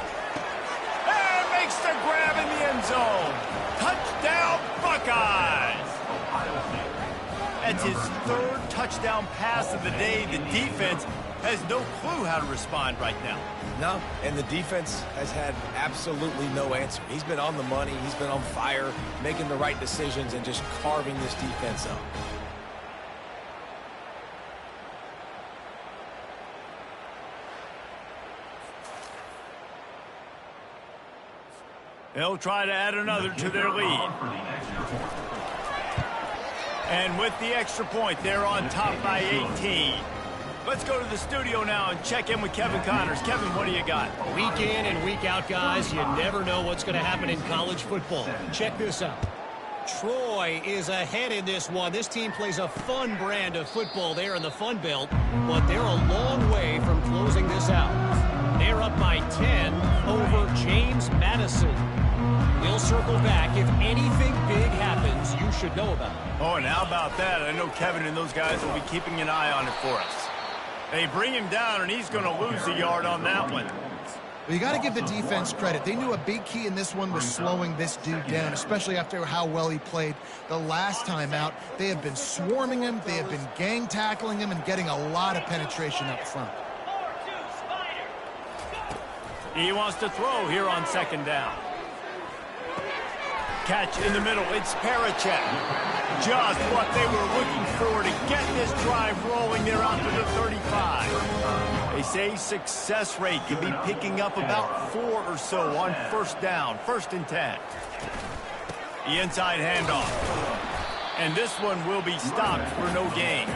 And makes the grab in the end zone. Touchdown, Buckeyes! That's his 3rd touchdown pass of the day. The defense has no clue how to respond right now. No, and the defense has had absolutely no answer. He's been on the money. He's been on fire, making the right decisions and just carving this defense up. They'll try to add another to their lead. And with the extra point, they're on top by 18. Let's go to the studio now and check in with Kevin Connors. Kevin, what do you got? Week in and week out, guys, you never know what's going to happen in college football. Check this out. Troy is ahead in this one. This team plays a fun brand of football there in the Fun Belt, but they're a long way from closing this out. They're up by 10 over James Madison. They'll circle back. If anything big happens, you should know about it. Oh, and how about that? I know Kevin and those guys will be keeping an eye on it for us. They bring him down, and he's going to lose a yard on that one. Well, you got to give the defense credit. They knew a big key in this one was slowing this dude down, especially after how well he played the last time out. They have been swarming him. They have been gang tackling him and getting a lot of penetration up front. He wants to throw here on 2nd down. Catch in the middle. It's Parachek. Just what they were looking for to get this drive rolling. They're out to the 35. They say success rate can be picking up about 4 or so on 1st down. 1st and 10. The inside handoff. And this one will be stopped for no gain.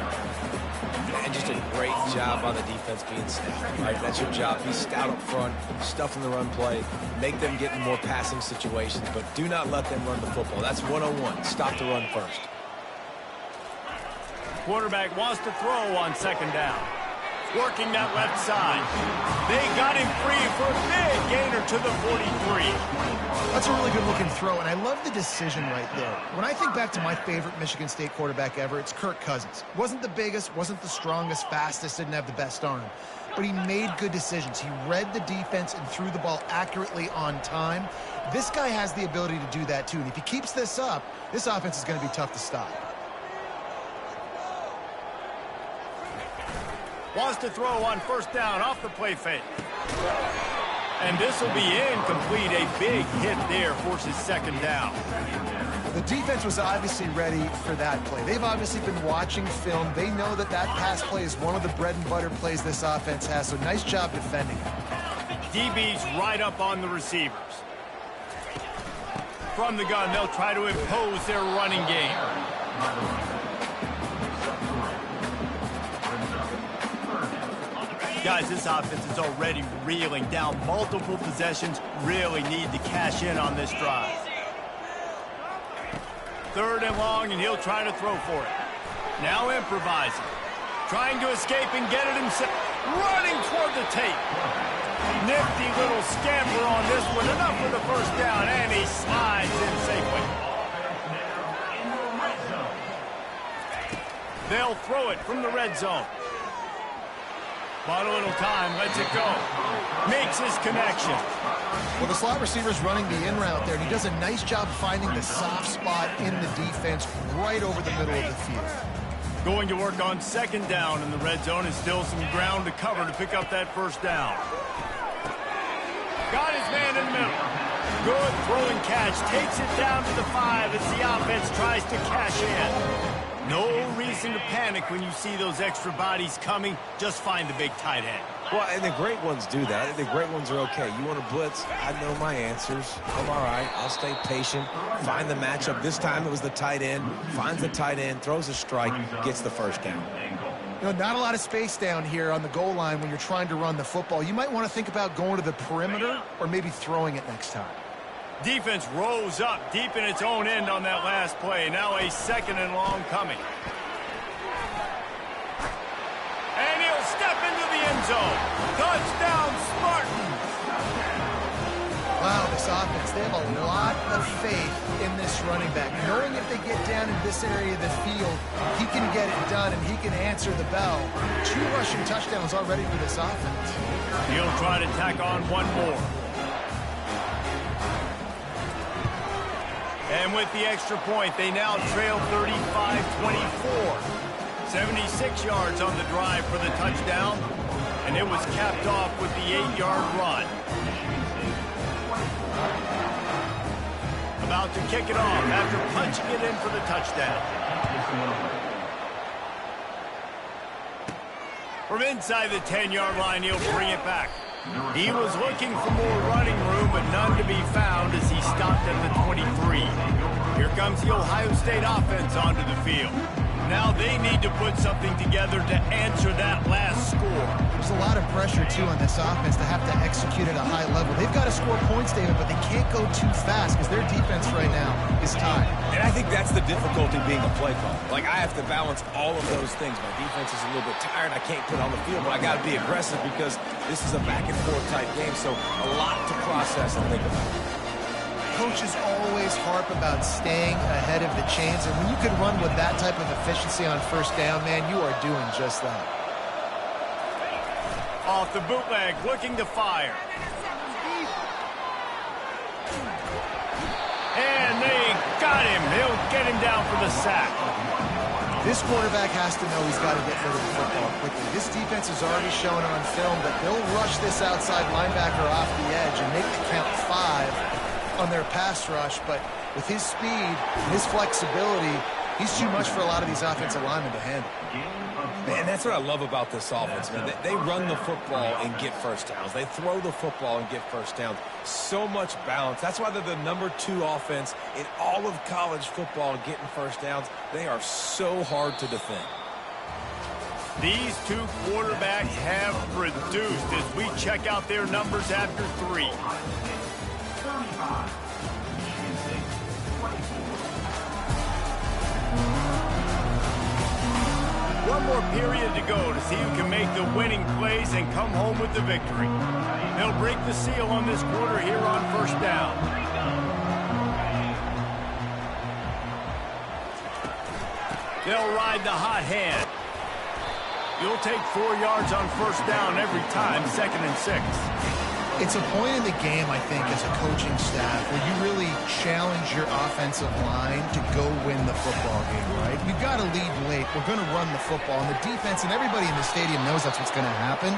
And just a great job on the defense being stout, right? That's your job. Be stout up front, stuff in the run play, make them get in more passing situations, but do not let them run the football. That's 101. Stop the run first. Quarterback wants to throw on second down. Working that left side. They got him free for a big gainer to the 43. That's a really good-looking throw, and I love the decision right there. When I think back to my favorite Michigan State quarterback ever, it's Kirk Cousins. Wasn't the biggest, wasn't the strongest, fastest, didn't have the best arm. But he made good decisions. He read the defense and threw the ball accurately on time. This guy has the ability to do that, too. And if he keeps this up, this offense is going to be tough to stop. Wants to throw on first down off the play fake. And this will be incomplete. A big hit there forces second down. The defense was obviously ready for that play. They've obviously been watching film. They know that that pass play is one of the bread and butter plays this offense has, so nice job defending it. DB's right up on the receivers. From the gun, they'll try to impose their running game. Guys, this offense is already reeling down multiple possessions. Really need to cash in on this drive. Third and long, and he'll try to throw for it. Now improvising. Trying to escape and get it himself. Running toward the tape. Nifty little scamper on this one. Enough for the first down, and he slides in safely. They'll throw it from the red zone. Bought a little time, lets it go. Makes his connection. Well, the slot receiver's running the in route there, and he does a nice job finding the soft spot in the defense right over the middle of the field. Going to work on second down in the red zone, and still some ground to cover to pick up that first down. Got his man in the middle. Good throw and catch. Takes it down to the 5 as the offense tries to cash in. No reason to panic when you see those extra bodies coming. Just find the big tight end. Well, and the great ones do that. I think the great ones are okay. You want to blitz? I know my answers. I'm all right. I'll stay patient. Find the matchup. This time it was the tight end. Finds the tight end, throws a strike, gets the first down. You know, not a lot of space down here on the goal line when you're trying to run the football. You might want to think about going to the perimeter or maybe throwing it next time. Defense rose up deep in its own end on that last play. Now a second and long coming. And he'll step into the end zone. Touchdown, Spartans! Wow, this offense, they have a lot of faith in this running back. Knowing if they get down in this area of the field, he can get it done and he can answer the bell. 2 rushing touchdowns already for this offense. He'll try to tack on one more. And with the extra point, they now trail 35-24. 76 yards on the drive for the touchdown, and it was capped off with the 8-yard run. About to kick it off after punching it in for the touchdown. From inside the 10-yard line, he'll bring it back. He was looking for more running room, but none to be found as he stopped at the 23. Here comes the Ohio State offense onto the field. Now they need to put something together to answer that last score. There's a lot of pressure, too, on this offense to have to execute at a high level. They've got to score points, David, but they can't go too fast because their defense right now is tied. And I think that's the difficulty being a play call. Like, I have to balance all of those things. My defense is a little bit tired. I can't put on the field, but I got to be aggressive because this is a back-and-forth type game, so a lot to process and think about. Coaches always harp about staying ahead of the chains, and when you can run with that type of efficiency on first down, man, you are doing just that. Off the bootleg, looking to fire. And they got him. They'll get him down for the sack. This quarterback has to know he's got to get rid of the football quickly. This defense has already shown on film that they'll rush this outside linebacker off the edge and make the count 5 on their pass rush, but with his speed and his flexibility, He's too much for a lot of these offensive linemen to handle. Man, that's what I love about this offense, man. They run the football and get first downs. They throw the football and get first downs. So much balance. That's why they're the #2 offense in all of college football getting first downs. They are so hard to defend. These two quarterbacks have produced as we check out their numbers after 3. One more period to go to see who can make the winning plays and come home with the victory. They'll break the seal on this quarter here on first down. They'll ride the hot hand. You'll take 4 yards on first down every time, 2nd and 6. It's a point in the game, I think, as a coaching staff where you really challenge your offensive line to go win the football game, right? You've got to lead late. We're going to run the football. And the defense and everybody in the stadium knows that's what's going to happen.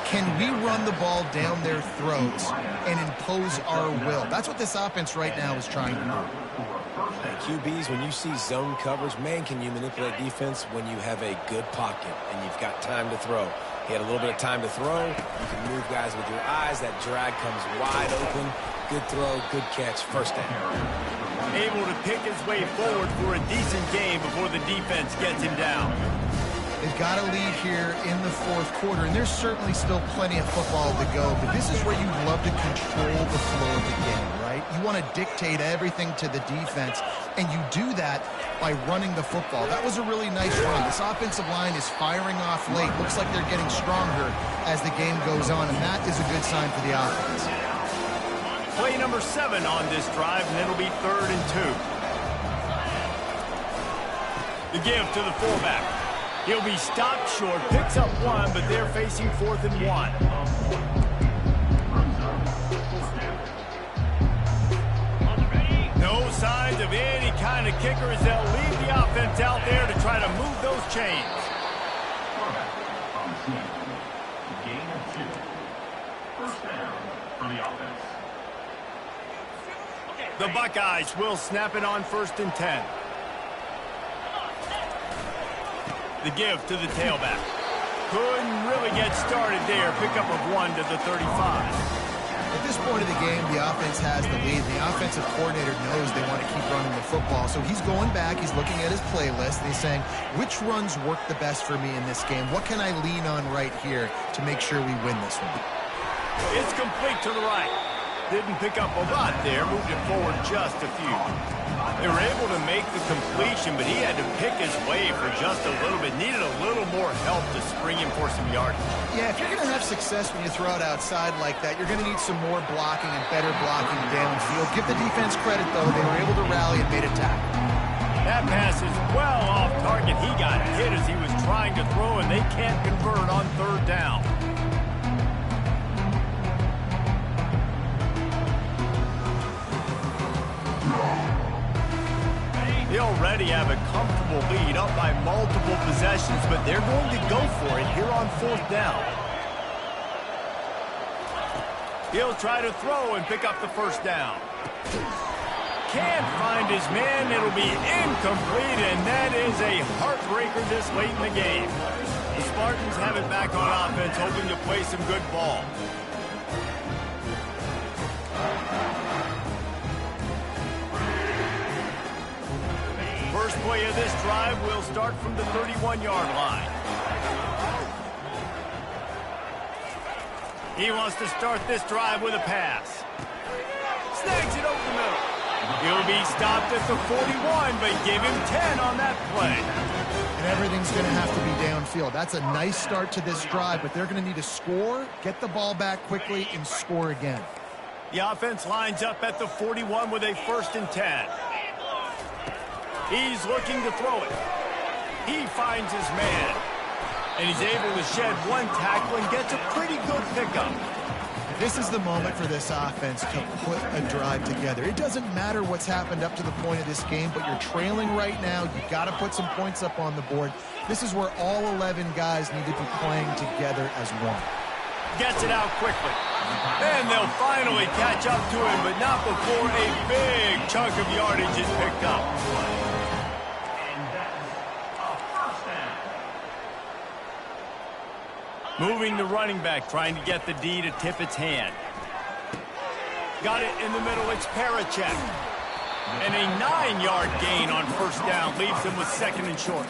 Can we run the ball down their throats and impose our will? That's what this offense right now is trying to do. And QBs, when you see zone coverage, man, can you manipulate defense when you have a good pocket and you've got time to throw. He had a little bit of time to throw. You can move guys with your eyes. That drag comes wide open. Good throw, good catch, first down. Able to pick his way forward for a decent game before the defense gets him down. They've got a lead here in the 4th quarter, and there's certainly still plenty of football to go, but this is where you love to control the flow of the game, right? You want to dictate everything to the defense, and you do that by running the football. That was a really nice run. This offensive line is firing off late. Looks like they're getting stronger as the game goes on, and that is a good sign for the offense. Play number 7 on this drive, and it'll be 3rd and 2. The give to the fullback. He'll be stopped short, picks up 1, but they're facing 4th and 1. No signs of any kind of kicker as they'll leave the offense out there to try to move those chains. Gain of 2. First down for the offense. The Buckeyes will snap it on 1st and 10. The give to the tailback. Couldn't really get started there. Pickup of 1 to the 35. At this point of the game, the offense has the lead. The offensive coordinator knows they want to keep running the football. So he's going back, he's looking at his playlist, and he's saying, which runs work the best for me in this game? What can I lean on right here to make sure we win this one? It's complete to the right. Didn't pick up a lot there, moved it forward just a few. They were able to make the completion, but he had to pick his way for just a little bit. Needed a little more help to spring him for some yardage. Yeah, if you're going to have success when you throw it outside like that, you're going to need some more blocking and better blocking downfield. Give the defense credit, though. They were able to rally and made a tackle. That pass is well off target. He got hit as he was trying to throw, and they can't convert on 3rd down. They already have a comfortable lead up by multiple possessions, but they're going to go for it here on 4th down. He'll try to throw and pick up the first down. Can't find his man. It'll be incomplete, and that is a heartbreaker this late in the game. The Spartans have it back on offense, hoping to play some good ball. First play of this drive will start from the 31-yard line. He wants to start this drive with a pass. Snags it over the middle. He'll be stopped at the 41, but give him 10 on that play. And everything's going to have to be downfield. That's a nice start to this drive, but they're going to need to score, get the ball back quickly, and score again. The offense lines up at the 41 with a 1st and 10. He's looking to throw it. He finds his man. And he's able to shed 1 tackle and gets a pretty good pickup. This is the moment for this offense to put a drive together. It doesn't matter what's happened up to the point of this game, but you're trailing right now. You've got to put some points up on the board. This is where all 11 guys need to be playing together as one. Gets it out quickly. And they'll finally catch up to him, but not before a big chunk of yardage is picked up. Moving the running back, trying to get the D to tip its hand. Got it in the middle, it's Parachek. And a 9-yard gain on first down leaves him with second and short.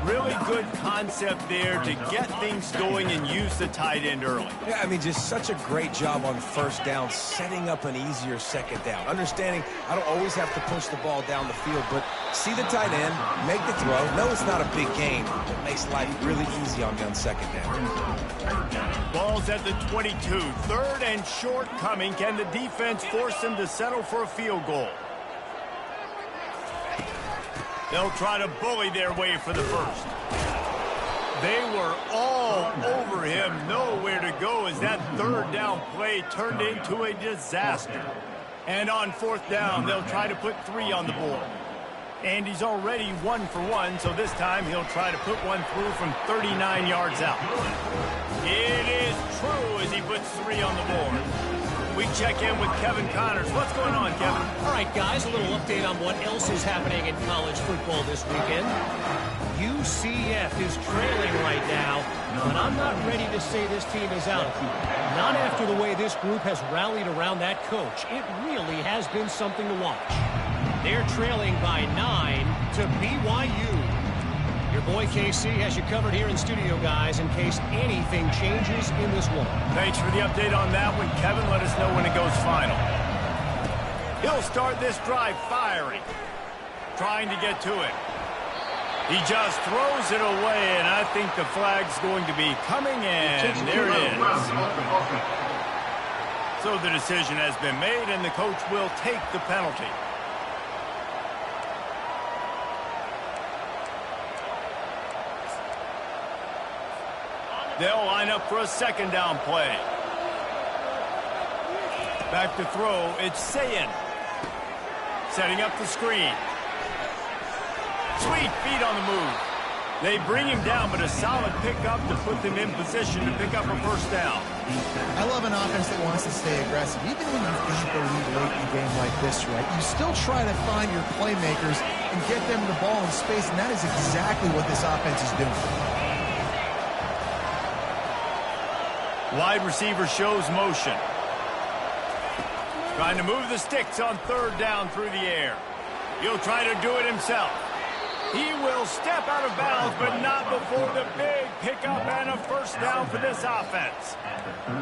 Really good concept there to get things going and use the tight end early. Yeah, I mean, just such a great job on first down, setting up an easier second down. Understanding I don't always have to push the ball down the field, but see the tight end, make the throw. No, it's not a big gain. It makes life really easy on me on second down. Ball's at the 22. Third and short coming. Can the defense force them to settle for a field goal? They'll try to bully their way for the first. They were all over him. Nowhere to go as that third down play turned into a disaster. And on fourth down, they'll try to put 3 on the board. And he's already 1 for 1, so this time he'll try to put one through from 39 yards out. It is true as he puts 3 on the board. We check in with Kevin Connors. What's going on, Kevin? All right, guys, a little update on what else is happening in college football this weekend. UCF is trailing right now, but I'm not ready to say this team is out. Not after the way this group has rallied around that coach. It really has been something to watch. They're trailing by 9 to BYU. Your boy KC has you covered here in studio, guys, in case anything changes in this one. Thanks for the update on that one, Kevin. Let us know when it goes final. He'll start this drive firing, trying to get to it. He just throws it away, and I think the flag's going to be coming in. There it is. So the decision has been made, and the coach will take the penalty. They'll line up for a second down play. Back to throw, it's Sayin. Setting up the screen. Sweet feet on the move. They bring him down, but a solid pickup to put them in position to pick up a first down. I love an offense that wants to stay aggressive. Even when you've got the lead late in a game like this, right, you still try to find your playmakers and get them the ball in space, and that is exactly what this offense is doing. Wide receiver shows motion. Trying to move the sticks on third down through the air. He'll try to do it himself. He will step out of bounds, but not before the big pickup and a first down for this offense.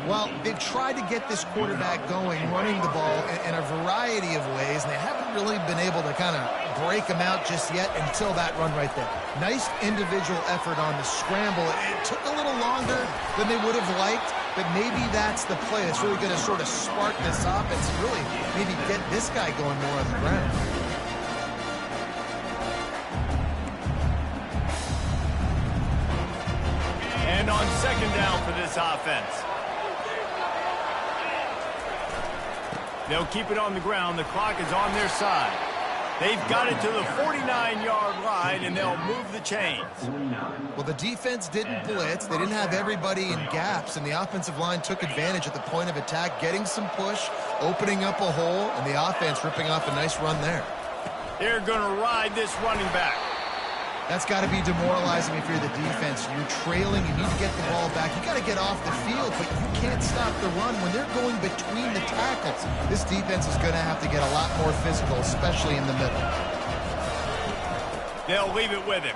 Well, they've tried to get this quarterback going, running the ball in a variety of ways, and they haven't really been able to kind of break him out just yet until that run right there. Nice individual effort on the scramble. It took a little longer than they would have liked, but maybe that's the play that's really going to sort of spark this offense and really maybe get this guy going more on the ground. And on second down for this offense. They'll keep it on the ground. The clock is on their side. They've got it to the 49-yard line, and they'll move the chains. Well, the defense didn't blitz. They didn't have everybody in gaps, and the offensive line took advantage at the point of attack, getting some push, opening up a hole, and the offense ripping off a nice run there. They're going to ride this running back. That's got to be demoralizing if you're the defense. You're trailing. You need to get the ball back. You got to get off the field, but you can't stop the run when they're going between the tackles. This defense is going to have to get a lot more physical, especially in the middle. They'll leave it with him.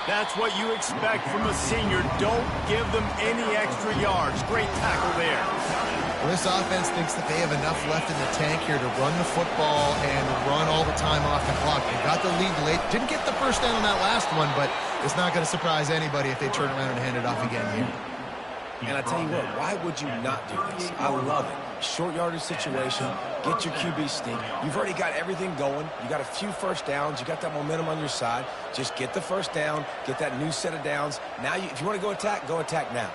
That's what you expect from a senior. Don't give them any extra yards. Great tackle there. Well, this offense thinks that they have enough left in the tank here to run the football and run all the time off the clock. They got the lead late. Didn't get the first down on that last one, but it's not going to surprise anybody if they turn around and hand it off again here. And I tell you what, why would you not do this? I love it. Short yardage situation, get your QB sneak. You've already got everything going. You got a few first downs. You got that momentum on your side. Just get the first down, get that new set of downs. Now, if you want to go attack now.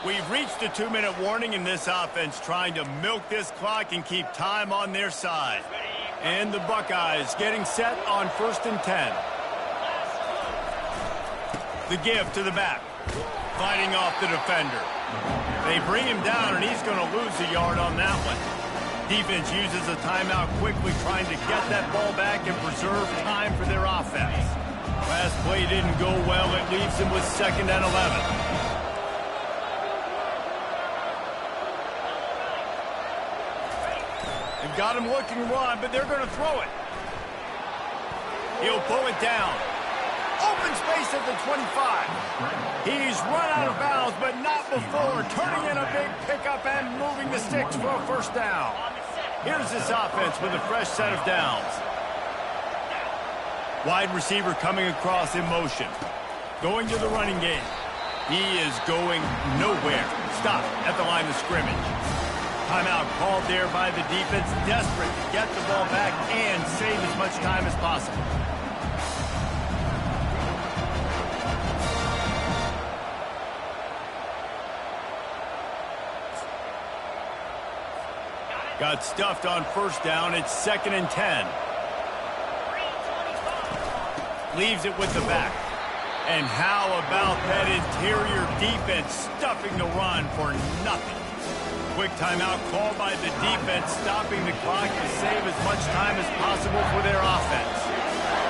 We've reached a 2-minute warning in this offense, trying to milk this clock and keep time on their side. And the Buckeyes getting set on 1st and 10. The give to the back, fighting off the defender. They bring him down, and he's going to lose a yard on that one. Defense uses a timeout quickly, trying to get that ball back and preserve time for their offense. Last play didn't go well. It leaves him with 2nd and 11. They've got him looking to run, but they're going to throw it. He'll pull it down. Open space at the 25. He's run out of bounds, but not before. Turning in a big pickup and moving the sticks for a 1st down. Here's this offense with a fresh set of downs. Wide receiver coming across in motion. Going to the running game. He is going nowhere. Stop at the line of scrimmage. Timeout called there by the defense. Desperate to get the ball back and save as much time as possible. Got stuffed on 1st down. It's 2nd and 10. Leaves it with the back. And how about that interior defense stuffing the run for nothing? Quick timeout called by the defense, stopping the clock to save as much time as possible for their offense.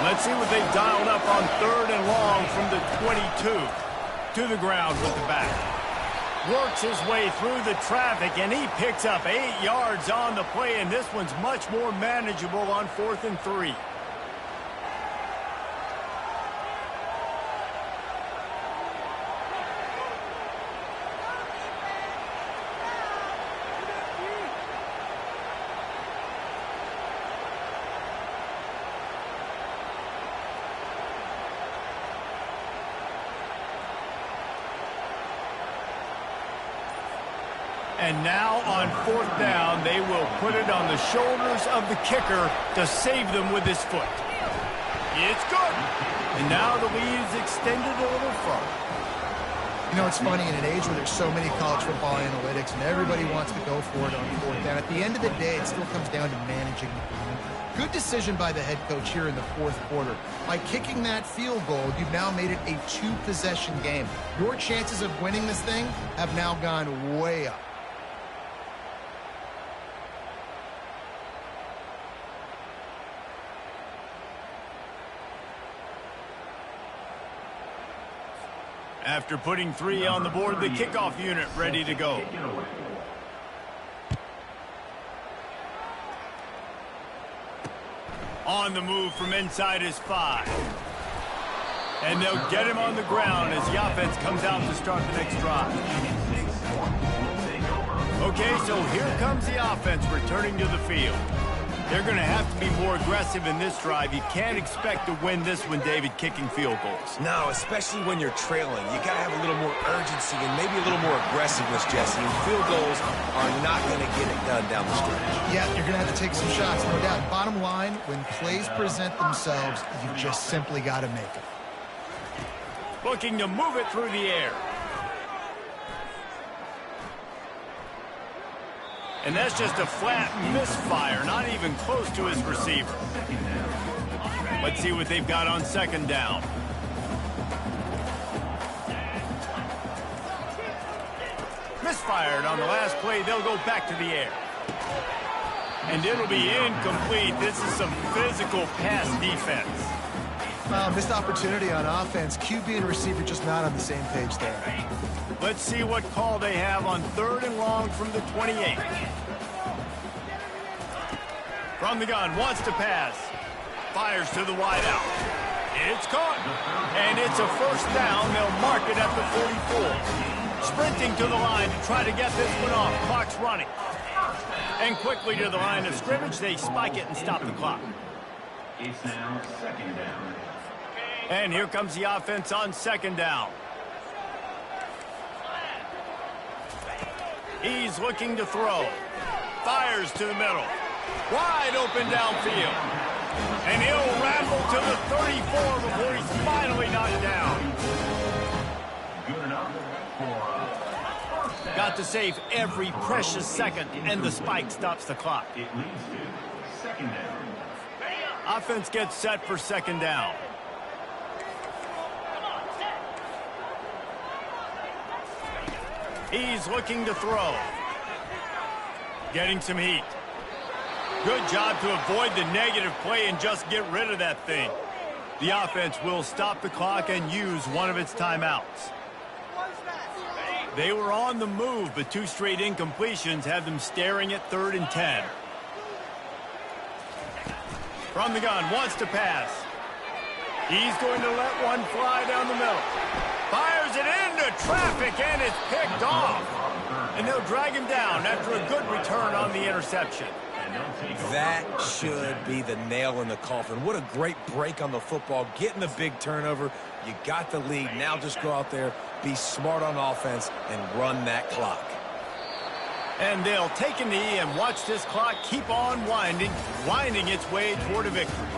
Let's see what they've dialed up on 3rd and long from the 22. To the ground with the back. Works his way through the traffic, and he picks up 8 yards on the play, and this one's much more manageable on 4th and 3. And now on 4th down, they will put it on the shoulders of the kicker to save them with his foot. It's good. And now the lead is extended a little further. You know, it's funny, in an age where there's so many college football analytics and everybody wants to go for it on 4th down, at the end of the day, it still comes down to managing the game. Good decision by the head coach here in the 4th quarter. By kicking that field goal, you've now made it a 2-possession game. Your chances of winning this thing have now gone way up. After putting 3 on the board, the kickoff unit ready to go. On the move from inside his 5. And they'll get him on the ground as the offense comes out to start the next drive. Okay, so here comes the offense returning to the field. They're going to have to be more aggressive in this drive. You can't expect to win this one, David, kicking field goals. No, especially when you're trailing. You got to have a little more urgency and maybe a little more aggressiveness, Jesse. And field goals are not going to get it done down the stretch. Yeah, you're going to have to take some shots, no doubt. Bottom line, when plays present themselves, you've just simply got to make it. Looking to move it through the air. And that's just a flat misfire, not even close to his receiver. Let's see what they've got on 2nd down. Misfired on the last play. They'll go back to the air. And it'll be incomplete. This is some physical pass defense. Missed opportunity on offense. QB and receiver just not on the same page there. Let's see what call they have on 3rd and long from the 28. From the gun, wants to pass. Fires to the wideout. It's caught. And it's a 1st down. They'll mark it at the 44. Sprinting to the line to try to get this one off. Clock's running. And quickly to the line of scrimmage, they spike it and stop the clock. It's now 2nd down. And here comes the offense on 2nd down. He's looking to throw. Fires to the middle. Wide open downfield. And he'll ramble to the 34 before he's finally knocked down. Good enough for 1st down. Got to save every precious second, and the spike stops the clock. It leads to 2nd down. Offense gets set for 2nd down. He's looking to throw. Getting some heat. Good job to avoid the negative play and just get rid of that thing. The offense will stop the clock and use one of its timeouts. They were on the move, but 2 straight incompletions have them staring at 3rd and 10. From the gun, wants to pass. He's going to let one fly down the middle. Fires it into traffic, and it's picked off. And they'll drag him down after a good return on the interception. That should be the nail in the coffin. What a great break on the football. Getting the big turnover. You got the lead. Now just go out there, be smart on offense, and run that clock. And they'll take a knee and watch this clock keep on winding its way toward a victory.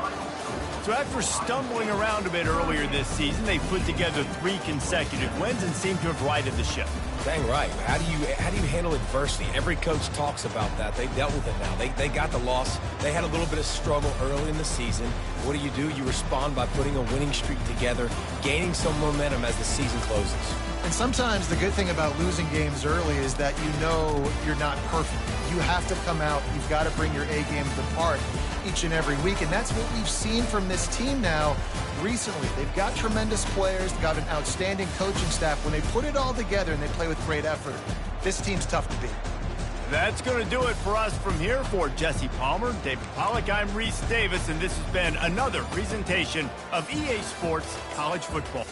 So after stumbling around a bit earlier this season, they put together 3 consecutive wins and seem to have righted the ship. Dang right. How do you handle adversity? Every coach talks about that. They dealt with it now. They got the loss. They had a little bit of struggle early in the season. What do? You respond by putting a winning streak together, gaining some momentum as the season closes. And sometimes the good thing about losing games early is that you know you're not perfect. You have to come out. You've got to bring your A game to the park each and every week. And that's what we've seen from this team now recently. They've got tremendous players. They've got an outstanding coaching staff. When they put it all together and they play with great effort, this team's tough to beat. That's going to do it for us from here. For Jesse Palmer, David Pollack, I'm Reese Davis, and this has been another presentation of EA Sports College Football.